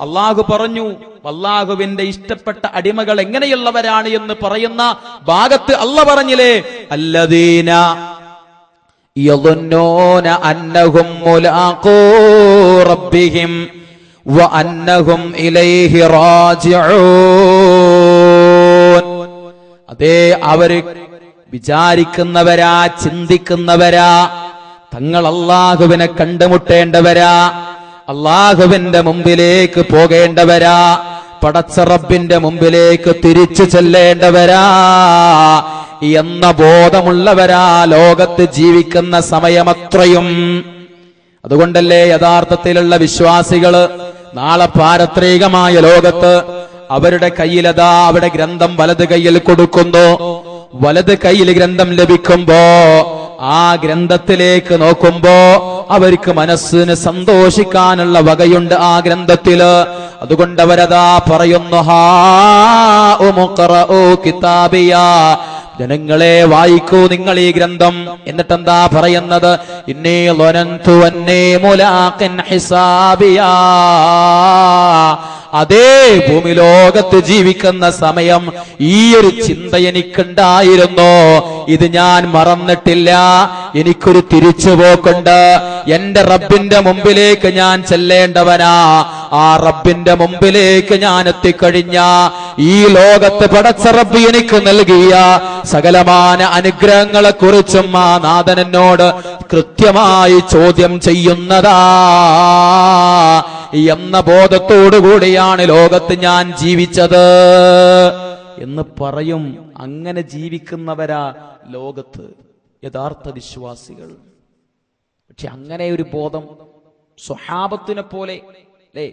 അല്ലാഹു പറഞ്ഞു, അല്ലാഹുവിന്റെ ഇഷ്ടപ്പെട്ട അടിമകൾ എങ്ങനെയുള്ളവരാണ് എന്ന് പറയുന്ന ഭാഗത്ത് അല്ലാഹു പറഞ്ഞില്ലേ, അല്ലദീന യظنون അന്നഹും മുലാഖൂ റബ്ബിഹിം വ അന്നഹും ഇലൈഹി റാജിഊൻ. അതേ, അവര് വിചാരിക്കുന്നവരാ, ചിന്തിക്കുന്നവരാ, തങ്ങൾ അല്ലാഹുവിനെ കണ്ടുമുട്ടേണ്ടവരാ, അല്ലാഹുവിന്റെ മുമ്പിലേക്ക് പോകേണ്ടവരാ, പടച്ച റബ്ബിന്റെ മുമ്പിലേക്ക് തിരിച്ചു ചെല്ലേണ്ടവരാ എന്ന ബോധമുള്ളവരാ ലോകത്ത് ജീവിക്കുന്ന സമയമത്രയും. അതുകൊണ്ടല്ലേ യഥാർത്ഥത്തിലുള്ള വിശ്വാസികള് നാളെ പാരത്രികമായ ലോകത്ത് അവരുടെ കയ്യിലതാ അവിടെ ഗ്രന്ഥം വലത് കയ്യിൽ കൊടുക്കുന്നു. വലത് കയ്യിൽ ഗ്രന്ഥം ലഭിക്കുമ്പോ ആ ഗ്രന്ഥത്തിലേക്ക് നോക്കുമ്പോ അവർക്ക് മനസ്സിന് സന്തോഷിക്കാനുള്ള വകയുണ്ട് ആ ഗ്രന്ഥത്തില്. അതുകൊണ്ട് അവരതാ പറയുന്നു, ഹാ ഉമുഖറഊ കിതാബിയാ, ജനങ്ങളെ വായിക്കൂ നിങ്ങൾ ഈ ഗ്രന്ഥം. എന്നിട്ടെന്താ പറയുന്നത്? ഇന്നീ ളനന്തു അന്നീ മുലാഖിൻ ഹിസാബിയാ, അതേ ഭൂമി ലോകത്ത് ജീവിക്കുന്ന സമയം ഈ ഒരു ചിന്ത എനിക്കുണ്ടായിരുന്നു. ഇത് ഞാൻ മറന്നിട്ടില്ല. എനിക്കൊരു തിരിച്ചുപോക്കുണ്ട്. എന്റെ റബ്ബിന്റെ മുമ്പിലേക്ക് ഞാൻ ചെല്ലേണ്ടവനാ. ആ റബ്ബിന്റെ മുമ്പിലേക്ക് ഞാൻ എത്തിക്കഴിഞ്ഞ ഈ ലോകത്ത് പടച്ച റബ്ബ് എനിക്ക് നൽകിയ സകലമാന അനുഗ്രഹങ്ങളെ കുറിച്ചും ആ നാഥൻ എന്നോട് കൃത്യമായി ചോദ്യം ചെയ്യുന്നതാ എന്ന ബോധത്തോടുകൂടിയാണ് ലോകത്ത് ഞാൻ ജീവിച്ചത് എന്ന് പറയും. അങ്ങനെ ജീവിക്കുന്നവരാ ലോകത്ത് യഥാർത്ഥ വിശ്വാസികൾ. പക്ഷെ അങ്ങനെ ഒരു ബോധം സ്വഹാബത്തിനെ പോലെ അല്ലേ,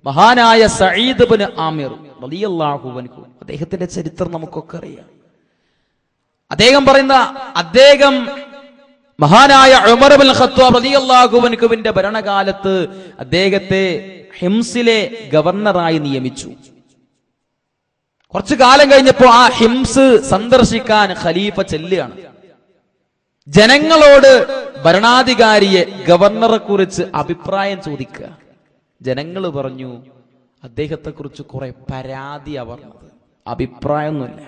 മഹാനായ സഈദ് ഇബ്നു ആമിർ റളിയല്ലാഹു അൻഹു, അദ്ദേഹത്തിന്റെ ചരിത്രം നമുക്കൊക്കെ അറിയാം. അദ്ദേഹം മഹാനായ ഉമർ ഇബ്നുൽ ഖത്താബ് റളിയല്ലാഹു അൻഹുവിന്റെ ഭരണകാലത്ത് അദ്ദേഹത്തെ ഹിംസിലെ ഗവർണറായി നിയമിച്ചു. കുറച്ചു കാലം കഴിഞ്ഞപ്പോ ആ ഹിംസ് സന്ദർശിക്കാൻ ഖലീഫ ചെല്ലുകയാണ്. ജനങ്ങളോട് ഭരണാധികാരിയെ ഗവർണറെ കുറിച്ച് അഭിപ്രായം ചോദിക്കുക. ജനങ്ങൾ പറഞ്ഞു, അദ്ദേഹത്തെ കുറിച്ച് കുറെ പരാതിയാ പറഞ്ഞത്, അഭിപ്രായമൊന്നുമില്ല.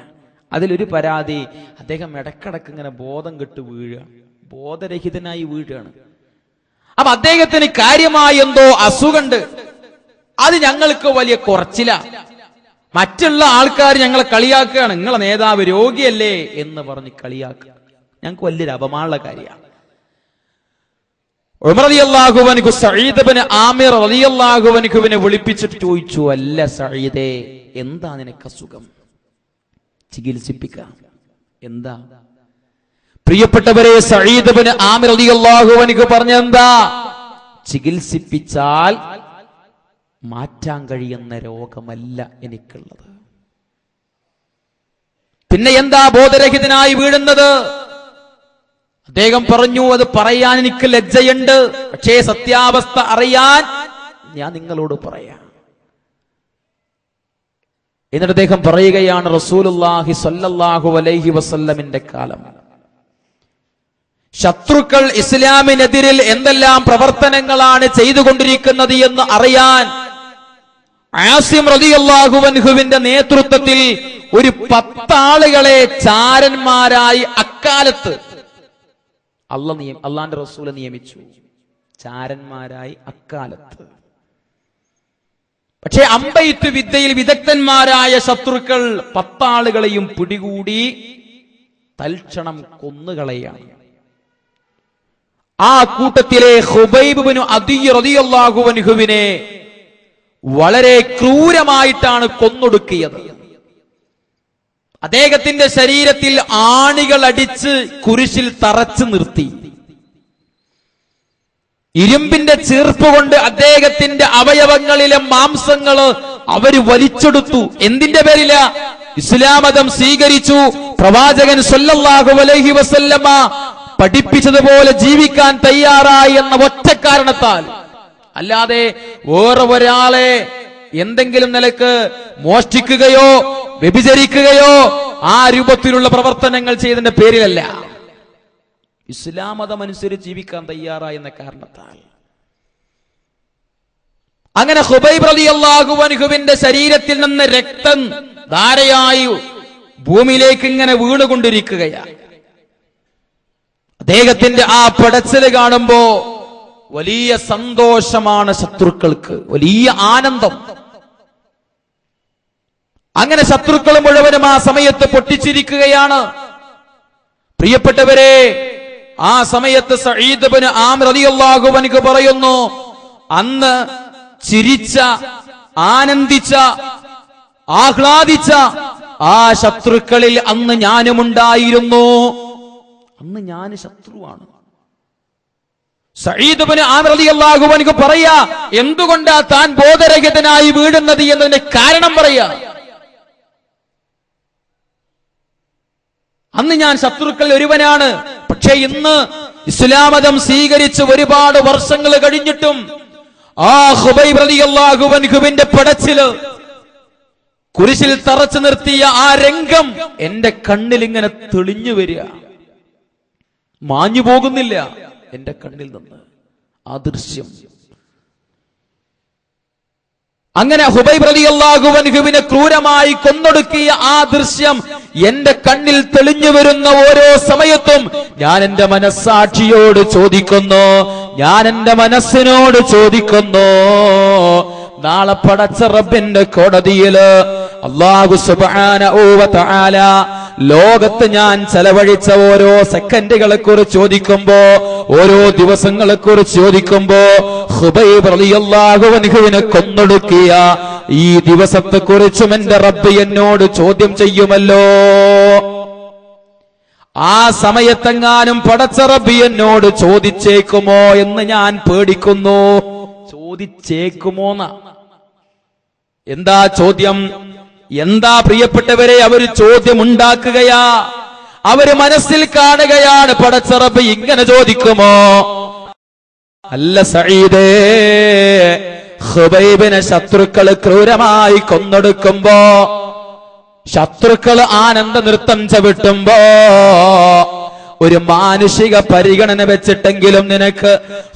അതിലൊരു പരാതി, അദ്ദേഹം ഇടക്കിടക്ക് ഇങ്ങനെ ബോധം കെട്ട് വീഴുകയാണ്, ബോധരഹിതനായി വീഴുകയാണ്. അപ്പൊ അദ്ദേഹത്തിന് കാര്യമായി എന്തോ അസുഖമുണ്ട്. അത് ഞങ്ങൾക്ക് വലിയ കുറച്ചില്ല. മറ്റുള്ള ആൾക്കാർ ഞങ്ങളെ കളിയാക്കുകയാണ്, നിങ്ങളെ നേതാവ് രോഗിയല്ലേ എന്ന് പറഞ്ഞ് കളിയാക്കുക. ഞങ്ങൾക്ക് വലിയൊരു അപമാനമുള്ള കാര്യമാണ്. ഉമർ റളിയല്ലാഹു അൻഹു സഈദ് ഇബ്നു ആമിർ റളിയല്ലാഹു അൻഹുവിനെ വിളിപ്പിച്ചിട്ട് ചോദിച്ചു, അല്ല സഈദേ, എന്താ നിനക്ക് അസുഖം? ചികിത്സിപ്പിക്കാം. എന്താ? പ്രിയപ്പെട്ടവരെ, സഈദ് ഇബ്നു ആമിർ റളിയല്ലാഹു അൻഹു പറഞ്ഞെന്താ? ചികിത്സിപ്പിച്ചാൽ മാറ്റാൻ കഴിയുന്ന രോഗമല്ല എനിക്കുള്ളത്. പിന്നെ എന്താ ബോധരഹിതനായി വീഴുന്നത്? അദ്ദേഹം പറഞ്ഞു, അത് പറയാൻ എനിക്ക് ലജ്ജയുണ്ട്, പക്ഷേ സത്യാവസ്ഥ അറിയാൻ ഞാൻ നിങ്ങളോട് പറയാം. എന്നിട്ട് അദ്ദേഹം പറയുകയാണ്, റസൂലുള്ളാഹി സ്വല്ലല്ലാഹു അലൈഹി വസല്ലമിന്റെ കാലം ശത്രുക്കൾ ഇസ്ലാമിനെതിരിൽ എന്തെല്ലാം പ്രവർത്തനങ്ങളാണ് ചെയ്തുകൊണ്ടിരിക്കുന്നത് എന്ന് അറിയാൻ ആസിം റളിയല്ലാഹു അൻഹുവിന്റെ നേതൃത്വത്തിൽ ഒരു 10 ആളുകളെ ചാരന്മാരായി അക്കാലത്ത് അള്ളാന്റെ റസൂൽ നിയമിച്ചു. ചാരന്മാരായി അക്കാലത്ത്. പക്ഷേ അമ്പെയ്ത്ത് വിദ്യയിൽ വിദഗ്ധന്മാരായ ശത്രുക്കൾ 10 ആളുകളെയും പിടികൂടി തൽക്ഷണം കൊന്നുകളയാണ്. ആ കൂട്ടത്തിലെ ഖുബൈബ് ഇബ്നു അദി റളിയല്ലാഹു അൻഹുവിനെ വളരെ ക്രൂരമായിട്ടാണ് കൊന്നൊടുക്കിയത്. അദ്ദേഹത്തിന്റെ ശരീരത്തിൽ ആണികൾ അടിച്ച് കുരിശിൽ തറച്ചു നിർത്തി. ഇരുമ്പിന്റെ ചീർപ്പ് കൊണ്ട് അദ്ദേഹത്തിന്റെ അവയവങ്ങളിലെ മാംസങ്ങള് അവര് വലിച്ചെടുത്തു. എന്തിന്റെ പേരില? ഇസ്ലാം മതം സ്വീകരിച്ചു. പ്രവാചകൻ സ്വല്ലല്ലാഹു അലൈഹി വസല്ലമ പഠിപ്പിച്ചതുപോലെ ജീവിക്കാൻ തയ്യാറായി എന്ന ഒറ്റ കാരണത്താൽ. അല്ലാതെ വേറെ ഒരാളെ എന്തെങ്കിലും നിലക്ക് മോഷ്ടിക്കുകയോ വ്യഭിചരിക്കുകയോ ആ രൂപത്തിലുള്ള പ്രവർത്തനങ്ങൾ ചെയ്തതിന്റെ പേരിലല്ല, ഇസ്ലാം മതം അനുസരിച്ച് ജീവിക്കാൻ തയ്യാറായി എന്ന കാരണത്താൽ. അങ്ങനെ ഖുബൈബ് റളിയല്ലാഹു അൻഹുവിന്റെ ശരീരത്തിൽ നിന്ന് രക്തം ധാരയായി ഭൂമിയിലേക്ക് ഇങ്ങനെ വീണുകൊണ്ടിരിക്കുകയാണ്. അദ്ദേഹത്തിന്റെ ആ പടച്ചില് കാണുമ്പോ വലിയ സന്തോഷമാണ് ശത്രുക്കൾക്ക്, വലിയ ആനന്ദം. അങ്ങനെ ശത്രുക്കൾ മുഴുവനും ആ സമയത്ത് പൊട്ടിച്ചിരിക്കുകയാണ്. പ്രിയപ്പെട്ടവരെ, ആ സമയത്ത് സഈദ് ഇബ്നു ആമിർ റളിയല്ലാഹു അൻഹു പറയുന്നു, അന്ന് ചിരിച്ച, ആനന്ദിച്ച ആഹ്ലാദിച്ച ആ ശത്രുക്കളിൽ അന്ന് ഞാനുമുണ്ടായിരുന്നു. അന്ന് ഞാൻ ശത്രുവാണ്. സഈദ് ഇബ്നു ആമിർ റളിയല്ലാഹു അൻഹു പറയാ, എന്തുകൊണ്ടാ താൻ ബോധരഹിതനായി വീഴുന്നത് എന്നതിന്റെ കാരണം പറയാ. അന്ന് ഞാൻ ശത്രുക്കളിൽ ഒരുവനാണ്. പക്ഷേ ഇന്ന് ഇസ്ലാം മതം സ്വീകരിച്ച് ഒരുപാട് വർഷങ്ങൾ കഴിഞ്ഞിട്ടും ആ ഖുബൈബ് റളിയല്ലാഹു അൻഹുവിന്റെ പടച്ചില്, കുരിശിൽ തറച്ചു നിർത്തിയ ആ രംഗം എന്റെ കണ്ണിൽ ഇങ്ങനെ തെളിഞ്ഞു വരിക, മാഞ്ഞു പോകുന്നില്ല എന്റെ കണ്ണിൽ നിന്ന് ആ ദൃശ്യം. അങ്ങനെ ഖുബൈബ് റളിയല്ലാഹു അൻഹുവിനെ ക്രൂരമായി കൊന്നൊടുക്കിയ ആ ദൃശ്യം എന്റെ കണ്ണിൽ തെളിഞ്ഞു വരുന്ന ഓരോ സമയത്തും ഞാൻ എന്റെ മനസ്സാക്ഷിയോട് ചോദിക്കുന്നു, ഞാൻ എന്റെ മനസ്സിനോട് ചോദിക്കുന്നു, നാളെ പടച്ച റബ്ബിന്റെ കോടതിയില് അല്ലാഹു സുബ്ഹാനഹു വ തആല ലോകത്ത് ഞാൻ ചെലവഴിച്ച ഓരോ സെക്കൻഡുകളെ കുറിച്ച് ചോദിക്കുമ്പോ, ഓരോ ദിവസങ്ങളെ കുറിച്ച് ചോദിക്കുമ്പോ, ഖുബൈബ് റളിയല്ലാഹു അൻഹുവിനെ കൊന്നൊടുക്കിയ ഈ ദിവസത്തെ കുറിച്ചും എന്റെ റബ്ബ് എന്നോട് ചോദ്യം ചെയ്യുമല്ലോ. ആ സമയത്തെങ്ങാനും പടച്ച റബ്ബ് എന്നോട് ചോദിച്ചേക്കുമോ എന്ന് ഞാൻ പേടിക്കുന്നു. ചോദിച്ചേക്കുമോന്ന എന്താ ചോദ്യം? എന്താ പ്രിയപ്പെട്ടവരെ, അവര് ചോദ്യം ഉണ്ടാക്കുകയാ, അവര് മനസ്സിൽ കാണുകയാണ്, പടച്ച റബ്ബ് ഇങ്ങനെ ചോദിക്കുമോ? അല്ല സഈദേ, ഖുബൈബിനെ ശത്രുക്കൾ ക്രൂരമായി കൊന്നൊടുക്കുമ്പോ, ശത്രുക്കൾ ആനന്ദ നൃത്തം ചവിട്ടുമ്പോ, ഒരു മാനുഷിക പരിഗണന വെച്ചിട്ടെങ്കിലും നിനക്ക്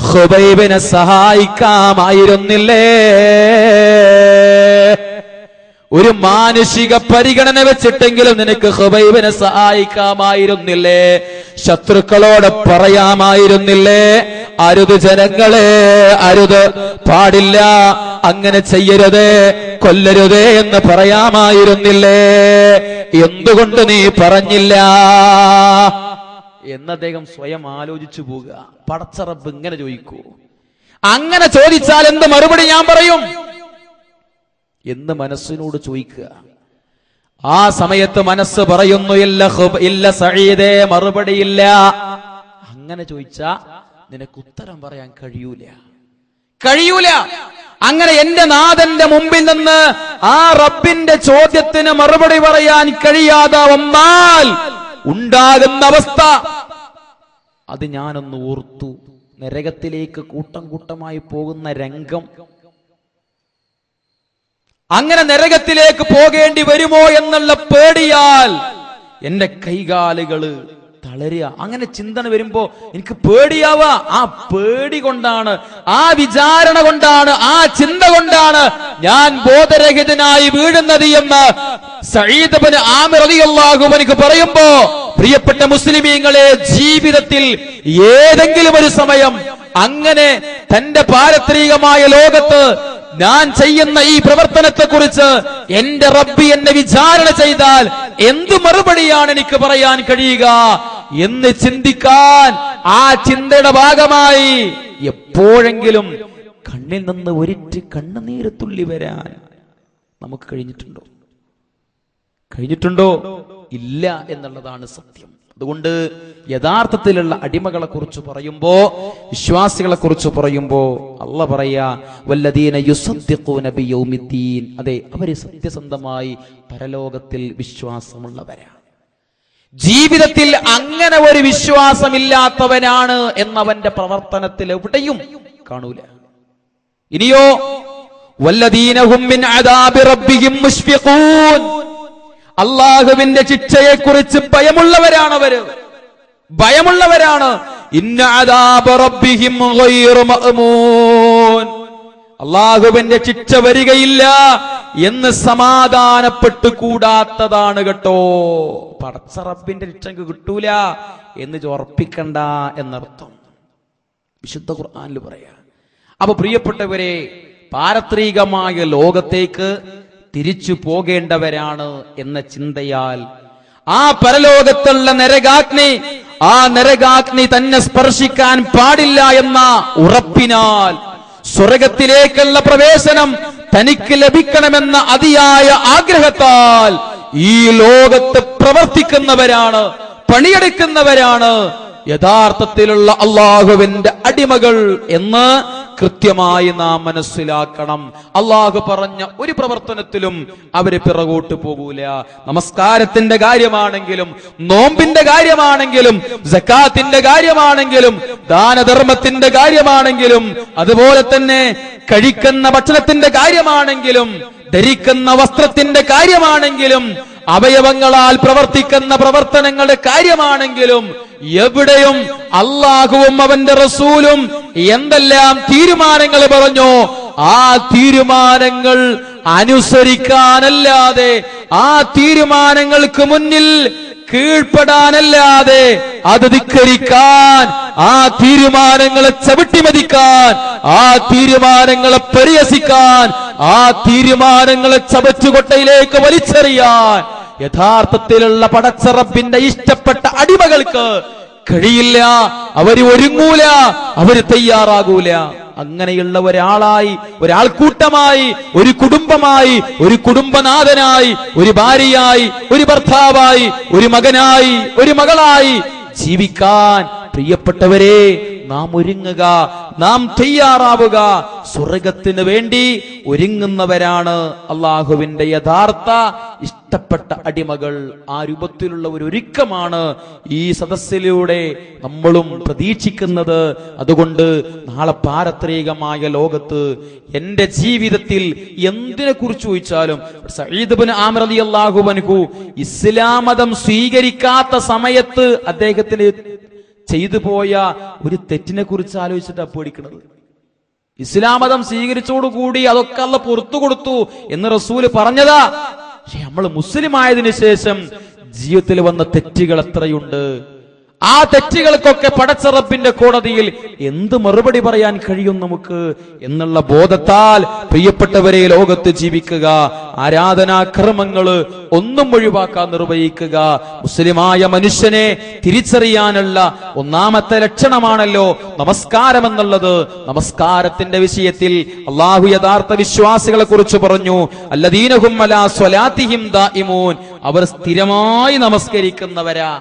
ഖുബൈബിനെ സഹായിക്കാമായിരുന്നില്ലേ? ഒരു മാനുഷിക പരിഗണന വെച്ചിട്ടെങ്കിലും നിനക്ക് ഖുബൈബിനെ സഹായിക്കാമായിരുന്നില്ലേ? ശത്രുക്കളോട് പറയാമായിരുന്നില്ലേ, അരുത് ജനങ്ങളെ, അരുത്, പാടില്ല, അങ്ങനെ ചെയ്യരുത്, കൊല്ലരുതേ എന്ന് പറയാമായിരുന്നില്ലേ? എന്തുകൊണ്ട് നീ പറഞ്ഞില്ല എന്ന് അദ്ദേഹം സ്വയം ആലോചിച്ചു പോവുക. പടച്ച റബ്ബ് ഇങ്ങനെ ചോദിക്കൂ, അങ്ങനെ ചോദിച്ചാൽ എന്ത് മറുപടി ഞാൻ പറയും എന്ന് മനസ്സിനോട് ചോദിക്കുക. ആ സമയത്ത് മനസ്സ് പറയുന്നു, ഇല്ല സഈദേ, മറുപടിയില്ല. അങ്ങനെ ചോദിച്ചാ നിനക്ക് ഉത്തരം പറയാൻ കഴിയൂല. അങ്ങനെ എന്റെ നാഥന്റെ മുമ്പിൽ നിന്ന് ആ റബ്ബിന്റെ ചോദ്യത്തിന് മറുപടി പറയാൻ കഴിയാതെ വന്നാൽ ഉണ്ടാകുന്ന അവസ്ഥ അത് ഞാനൊന്ന് ഓർത്തു. നരകത്തിലേക്ക് കൂട്ടം കൂട്ടമായി പോകുന്ന രംഗം, അങ്ങനെ നരകത്തിലേക്ക് പോകേണ്ടി വരുമോ എന്നുള്ള പേടിയാൽ എന്റെ കൈകാലുകള് തളരുക. അങ്ങനെ ചിന്തന വരുമ്പോ എനിക്ക് പേടിയാവുക. ആ പേടി കൊണ്ടാണ്, ആ വിചാരണ കൊണ്ടാണ്, ആ ചിന്ത കൊണ്ടാണ് ഞാൻ ബോധരഹിതനായി വീഴുന്നത് എന്ന് സഈദ് ഇബ്നു ആമിർ റളിയല്ലാഹു അൻഹു പറയുമ്പോ, പ്രിയപ്പെട്ട മുസ്ലിമീങ്ങളെ, ജീവിതത്തിൽ ഏതെങ്കിലും ഒരു സമയം അങ്ങനെ തന്റെ പാരത്രികമായ ലോകത്ത് ഞാൻ ചെയ്യുന്ന ഈ പ്രവർത്തനത്തെ കുറിച്ച് എന്റെ റബ്ബ് എന്നെ വിചാരണ ചെയ്താൽ എന്തു മറുപടിയാണ് എനിക്ക് പറയാൻ കഴിയുക എന്ന് ചിന്തിക്കാൻ, ആ ചിന്തയുടെ ഭാഗമായി എപ്പോഴെങ്കിലും കണ്ണിൽ നിന്ന് ഒരിറ്റ് കണ്ണുനീര് തുള്ളി വരാൻ നമുക്ക് കഴിഞ്ഞിട്ടുണ്ടോ? ഇല്ല എന്നുള്ളതാണ് സത്യം. അതുകൊണ്ട് യഥാർത്ഥത്തിലുള്ള അടിമകളെ കുറിച്ച് പറയുമ്പോ, വിശ്വാസികളെ കുറിച്ച് പറയുമ്പോ അല്ലാഹ് പറയാ, വല്ലദീന യുസദ്ദിഖൂന ബിയൗമിദ്ദീൻ, അതെ, അവര് സത്യസന്ധമായി പരലോകത്തിൽ വിശ്വാസമുള്ളവരാണ്. ജീവിതത്തിൽ അങ്ങനെ ഒരു വിശ്വാസമില്ലാത്തവനാണ് എന്നവന്റെ പ്രവർത്തനത്തിൽ എവിടെയും കാണൂല. ഇനിയോ വല്ലദീന ഹും മിൻ അദാബി റബ്ബിഹിം മുശ്ഫിഖൂൻ, അല്ലാഹുവിന്റെ ശിക്ഷയെ കുറിച്ച് ഭയമുള്ളവരാണ്. ഇന്ന അദാബ റബ്ബിഹിം ഗൈറു മഅമൂൻ, അല്ലാഹുവിന്റെ ശിക്ഷ വരികയില്ല എന്ന് സമാധാനപ്പെട്ടു കൂടാത്തതാണ് കേട്ടോ. പടച്ച റബ്ബിന്റെ ശിക്ഷ കിട്ടൂല എന്ന് ഉറപ്പിക്കണ്ട എന്നർത്ഥം വിശുദ്ധ ഖുർആനിൽ പറയാ. അപ്പൊ പ്രിയപ്പെട്ടവരെ, പാരത്രികമായ ലോകത്തേക്ക് തിരിച്ചു പോകേണ്ടവരാണ് എന്ന ചിന്തയാൽ, ആ പരലോകത്തുള്ള ആ നരകാഗ്നി തന്നെ സ്പർശിക്കാൻ പാടില്ല എന്ന ഉറപ്പിനാൽ, സ്വർഗത്തിലേക്കുള്ള പ്രവേശനം തനിക്ക് ലഭിക്കണമെന്ന അതിയായ ആഗ്രഹത്താൽ ഈ ലോകത്ത് പ്രവർത്തിക്കുന്നവരാണ്, പണിയെടുക്കുന്നവരാണ് യഥാർത്ഥത്തിലുള്ള അള്ളാഹുവിന്റെ അടിമകൾ എന്ന് കൃത്യമായി നാം മനസ്സിലാക്കണം. അള്ളാഹു പറഞ്ഞ ഒരു പ്രവർത്തനത്തിലും അവര് പിറകോട്ട് പോകൂല. നമസ്കാരത്തിന്റെ കാര്യമാണെങ്കിലും, നോമ്പിന്റെ കാര്യമാണെങ്കിലും, സക്കാത്തിന്റെ കാര്യമാണെങ്കിലും, ദാനധർമ്മത്തിന്റെ കാര്യമാണെങ്കിലും, അതുപോലെ തന്നെ കഴിക്കുന്ന ഭക്ഷണത്തിന്റെ കാര്യമാണെങ്കിലും, ധരിക്കുന്ന വസ്ത്രത്തിന്റെ കാര്യമാണെങ്കിലും, അവയവങ്ങളാൽ പ്രവർത്തിക്കുന്ന പ്രവർത്തനങ്ങളുടെ കാര്യമാണെങ്കിലും, എവിടെയും അള്ളാഹുവും അവന്റെ റസൂലും എന്തെല്ലാം തീരുമാനങ്ങൾ പറഞ്ഞോ ആ തീരുമാനങ്ങൾ അനുസരിക്കാനല്ലാതെ, ആ തീരുമാനങ്ങൾക്ക് മുന്നിൽ കീഴ്പ്പെടാനല്ലാതെ, അത് ധിക്കരിക്കാൻ, ആ തീരുമാനങ്ങളെ ചവിട്ടിമതിക്കാൻ, ആ തീരുമാനങ്ങളെ പരിഹസിക്കാൻ, ആ തീരുമാനങ്ങളെ ചവറ്റുകൊട്ടയിലേക്ക് വലിച്ചെറിയാൻ യഥാർത്ഥത്തിലുള്ള പടച്ച റബ്ബിന്റെ ഇഷ്ടപ്പെട്ട അടിമകൾക്ക് കഴിയില്ല. അവര് ഒരുങ്ങൂല, അവര് തയ്യാറാകൂല. അങ്ങനെയുള്ള ഒരാളായി, ഒരാൾക്കൂട്ടമായി, ഒരു കുടുംബമായി, ഒരു കുടുംബനാഥനായി, ഒരു ഭാര്യയായി, ഒരു ഭർത്താവായി, ഒരു മകനായി, ഒരു മകളായി ജീവിക്കാൻ പ്രിയപ്പെട്ടവരെ നാം ഒരുങ്ങുക, നാം തയ്യാറാവുക. സ്വർഗത്തിന് വേണ്ടി ഒരുങ്ങുന്നവരാണ് അള്ളാഹുവിന്റെ യഥാർത്ഥ ഇഷ്ടപ്പെട്ട അടിമകൾ. ആ രൂപത്തിലുള്ള ഒരു ഒരുക്കമാണ് ഈ സദസ്സിലൂടെ നമ്മളും പ്രതീക്ഷിക്കുന്നത്. അതുകൊണ്ട് നാളെ പാരത്രികമായ ലോകത്ത് എന്റെ ജീവിതത്തിൽ എന്തിനെ കുറിച്ച് ചോദിച്ചാലും, സഈദ് ഇബ്നു ആമിർ റളിയല്ലാഹു അൻഹു ഇസ്ലാം മതം സ്വീകരിക്കാത്ത സമയത്ത് അദ്ദേഹത്തിന് ചെയ്തു പോയ ഒരു തെറ്റിനെ കുറിച്ച് ആലോചിച്ചിട്ടാ പേടിക്കുന്നത്. ഇസ്ലാം മതം സ്വീകരിച്ചോടുകൂടി അതൊക്കെ അല്ലാഹ് പുറത്തു കൊടുത്തു എന്ന് റസൂല് പറഞ്ഞതാ. പക്ഷെ നമ്മൾ മുസ്ലിം ആയതിനു ശേഷം ജീവിതത്തിൽ വന്ന തെറ്റുകൾ എത്രയുണ്ട്. ആ തെറ്റുകൾക്കൊക്കെ പടച്ച റബ്ബിന്റെ കോടതിയിൽ എന്ത് മറുപടി പറയാൻ കഴിയും നമുക്ക് എന്നുള്ള ബോധത്താൽ പ്രിയപ്പെട്ടവരെ ലോകത്ത് ജീവിക്കുക. ആരാധനാ കർമ്മങ്ങള് ഒന്നും ഒഴിവാക്കാൻ നിർവഹിക്കുക. മുസ്ലിമായ മനുഷ്യനെ തിരിച്ചറിയാനുള്ള ഒന്നാമത്തെ ലക്ഷണമാണല്ലോ നമസ്കാരം എന്നുള്ളത്. നമസ്കാരത്തിന്റെ വിഷയത്തിൽ അള്ളാഹു യഥാർത്ഥ വിശ്വാസികളെ കുറിച്ച് പറഞ്ഞു, അല്ലദീനഹും അലാ സ്വലാത്തിഹിം ദാഇമൂൻ, അവർ സ്ഥിരമായി നമസ്കരിക്കുന്നവരാ,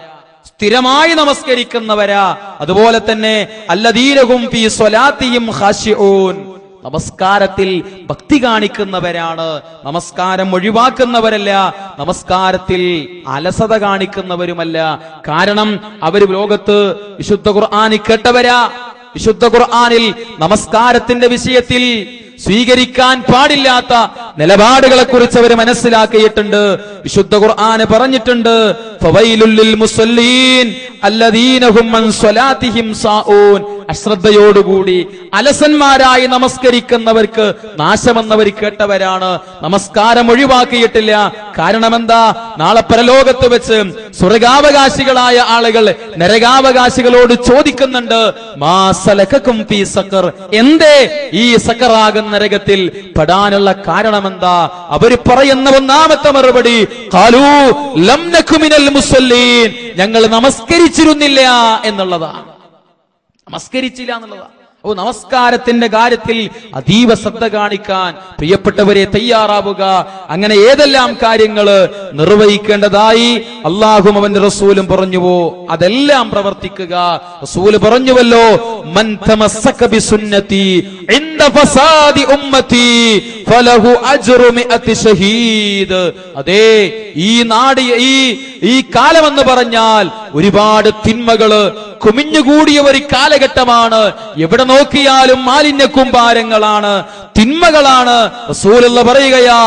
സ്ഥിരമായി നമസ്കരിക്കുന്നവരാ. അതുപോലെ തന്നെ അല്ലദീനഹും ഫീ സ്വലാത്തിഹിം ഖാശിഊൻ, നമസ്കാരത്തിൽ ഭക്തി കാണിക്കുന്നവരാണ്. നമസ്കാരം ഒഴിവാക്കുന്നവരല്ല, നമസ്കാരത്തിൽ അലസത കാണിക്കുന്നവരുമല്ല. കാരണം അവർ ലോകത്ത് വിശുദ്ധ ഖുർആനിൽ കേട്ടവരാ. വിശുദ്ധ ഖുർആനിൽ നമസ്കാരത്തിന്റെ വിഷയത്തിൽ സ്വീകരിക്കാൻ പാടില്ലാത്ത നിലപാടുകളെ കുറിച്ച് അവർ മനസ്സിലാക്കിയിട്ടുണ്ട്. വിശുദ്ധ ഖുർആൻ പറഞ്ഞിട്ടുണ്ട്, ഫവൈലുൽ ലിൽ മുസല്ലീൻ അല്ലദീന ഹും അൻ സ്വലാത്തിഹിം സാഊൻ, അശ്രദ്ധയോടുകൂടി അലസന്മാരായി നമസ്കരിക്കുന്നവർക്ക് നാശമെന്നവർ കേട്ടവരാണ്. നമസ്കാരം ഒഴിവാക്കിയിട്ടില്ല. കാരണം എന്താ? നാളെ പരലോകത്ത് വെച്ച് സ്വർഗാവകാശികളായ ആളുകൾ നരകാവകാശികളോട് ചോദിക്കുന്നുണ്ട്, മാ സലകകും ഫീ സഖർ, എന്തേ ഈ സഖറാകുന്ന നരകത്തിൽ പെടാനുള്ള കാരണമെന്താ? അവർ പറയുന്ന ഒന്നാമത്തെ മറുപടി, ഖാലൂ ലം നകു മിനൽ മുസല്ലീൻ, ഞങ്ങൾ നമസ്കരിച്ചിരുന്നില്ല എന്നുള്ളതാണ്. നമസ്കരിച്ചില്ല എന്നുള്ളതാണ്. ഓ, നമസ്കാരത്തിന്റെ കാര്യത്തിൽ അതീവ ശ്രദ്ധ കാണിക്കാൻ പ്രിയപ്പെട്ടവരെ തയ്യാറാവുക. അങ്ങനെ ഏതെല്ലാം കാര്യങ്ങള് നിർവഹിക്കേണ്ടതായി അള്ളാഹും അവന്റെ റസൂലും പറഞ്ഞുവോ അതെല്ലാം പ്രവർത്തിക്കുക. റസൂല് പറഞ്ഞുവല്ലോ, മൻ തമസ്സക ബിസുന്നതി ഇൻദ ഫസാദി ഉമ്മതി ഫലഹു അജ്റു മിഅതി ഷഹീദ്. അതേ, ഈ നാട്, ഈ കാലമെന്ന് പറഞ്ഞാൽ ഒരുപാട് തിന്മകള് കുമിഞ്ഞുകൂടിയ ഒരു കാലഘട്ടമാണ്. എവിടെ നോക്കിയാലും മാലിന്യ കൂമ്പാരങ്ങളാണ്, തിന്മകളാണ്. റസൂലുള്ള പറയുകയാ,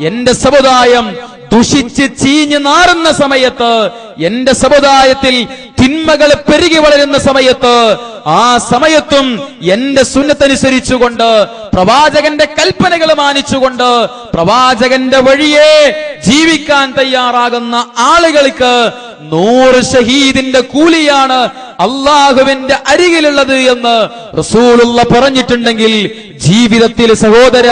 എന്റെ സമുദായം ദുഷിച്ച് ചീഞ്ഞ് നാറുന്ന സമയത്ത്, എന്റെ സമുദായത്തിൽ തിന്മകൾ പെരുകി വളരുന്ന സമയത്ത്, ആ സമയത്തും എന്റെ സുന്നത്തനുസരിച്ചുകൊണ്ട്, പ്രവാചകന്റെ കൽപ്പനകൾ മാനിച്ചുകൊണ്ട്, പ്രവാചകന്റെ വഴിയെ ജീവിക്കാൻ തയ്യാറാകുന്ന ആളുകൾക്ക് 100 ഷഹീദിന്റെ കൂലിയാണ് അള്ളാഹുവിന്റെ അരികിലുള്ളത് എന്ന് റസൂലുള്ള പറഞ്ഞിട്ടുണ്ടെങ്കിൽ, ജീവിതത്തിൽ സഹോദര,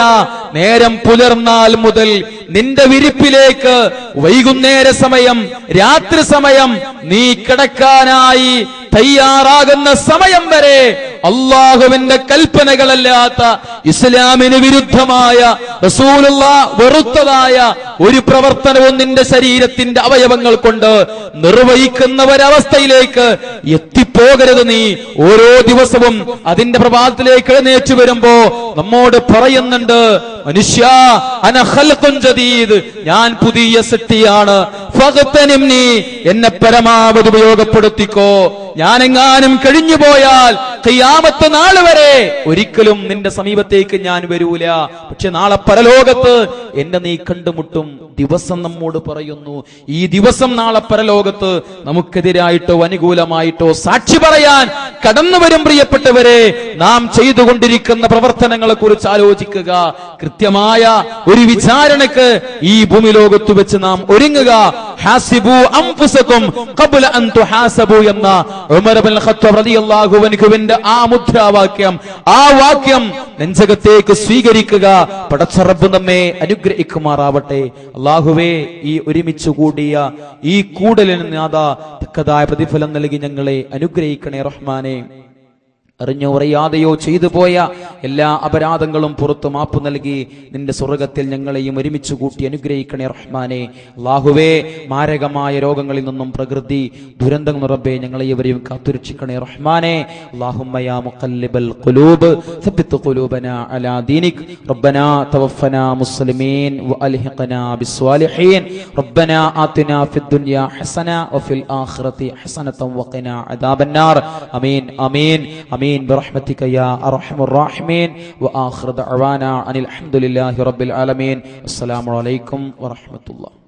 നേരം പുലർന്നാൽ മുതൽ നിന്റെ വിരിപ്പിലേക്ക് വൈകുന്നേര സമയം, രാത്രി സമയം, നീ കിടക്കാനായി തയ്യാറാകുന്ന സമയം വരെ അള്ളാഹുവിന്റെ കൽപ്പനകളല്ലാത്ത ഇസ്ലാമിന് വിരുദ്ധമായ റസൂലുള്ളാഹ് വെറുത്തതായ ഒരു പ്രവർത്തനവും നിന്റെ ശരീരത്തിന്റെ അവയവങ്ങൾ കൊണ്ട് നിർവഹിക്കുന്ന ഒരവസ്ഥയിലേക്ക് എത്തിപ്പോകരുത്. നീ ഓരോ ദിവസവും അതിന്റെ പ്രഭാതത്തിലേക്ക് എഴുന്നേറ്റ് വരുമ്പോ നമ്മോട് പറയുന്നുണ്ട്, മനുഷ്യ അന ഖൽഖുൻ ജദീദ്, ഞാൻ പുതിയ സൃഷ്ടിയാണ്, ഫഗ്തനിംനി, എന്നെ പരമാവധി ഉപയോഗപ്പെടുത്തിക്കോ. ഞാനെങ്ങാനും കഴിഞ്ഞു പോയാൽ ഖിയാമത്ത് നാൾ വരെ ഒരിക്കലും നിന്റെ സമീപത്തേക്ക് ഞാൻ വരൂല. പക്ഷെ നാളെ പരലോകത്ത് എന്നെ നീ കണ്ടുമുട്ടും. ദിവസം നമ്മോട് പറയുന്നു. ഈ ദിവസം നാളെ പരലോകത്ത് നമുക്കെതിരായിട്ടോ അനുകൂലമായിട്ടോ സാക്ഷി പറയാൻ കടന്നു വരും. പ്രിയപ്പെട്ടവരെ, നാം ചെയ്തുകൊണ്ടിരിക്കുന്ന പ്രവർത്തനങ്ങളെ കുറിച്ച് ആലോചിക്കുക. കൃത്യമായ ഒരു വിചാരണക്ക് ഈ ഭൂമി ലോകത്ത് വെച്ച് നാം ഒരുങ്ങുക. ഹാസിബു അൻഫുസകും ഖബ്ല അൻ തുഹാസബു എന്ന ഉമർ ഇബ്നുൽ ഖത്താബ് റളിയല്ലാഹു അൻഹുവിന്റെ ആ മുദ്രാവാക്യം, ആ വാക്യം നെഞ്ചകത്തേക്ക് സ്വീകരിക്കുക. പടച്ച റബ്ബ് നമ്മെ അനുഗ്രഹിക്കുമാറാവട്ടെ. അല്ലാഹുവേ, ഈ ഒരുമിച്ച് കൂടിയ ഈ കൂടലിന് നാഥാ തക്കതായ പ്രതിഫലം നൽകി ഞങ്ങളെ അനുഗ്രഹിക്കണേ റഹ്മാനെ. അറിഞ്ഞോ അറിയാതെയോ ചെയ്തു പോയ എല്ലാ അപരാധങ്ങളും പുറത്തു മാപ്പ് നൽകി നിന്റെ സ്വർഗത്തിൽ ഞങ്ങളെയും ഒരുമിച്ച് കൂട്ടി അനുഗ്രഹിക്കണേ റഹ്മാനെ. അല്ലാഹുവേ, മാരകമായ രോഗങ്ങളിൽ നിന്നും പ്രകൃതി ദുരന്തങ്ങൾ റബ്ബേ ഞങ്ങളെ ഇവരെയും കാത്തുരക്ഷിക്കണേ റഹ്മാനെ. അല്ലാഹുമ്മ യാ മുഖല്ലിബൽ ഖുലൂബ് സബ്ബിത് ഖുലൂബനാ അലാ ദീനിക് റബ്ബനാ തവഫനാ മുസ്ലിമീൻ വഅൽഹിഖനാ ബിസ്സാലിഹീൻ റബ്ബനാ ആതിനാ ഫിദ് ദുനിയാ ഹസന വഫിൽ ആഖിറതി ഹസനതൻ വഖിനാ അദാബന്നാർ. ആമീൻ ആമീൻ ആമീൻ برحمتك يا أرحم الراحمين. وآخر دعوانا أن الحمد لله رب العالمين. السلام عليكم ورحمة الله.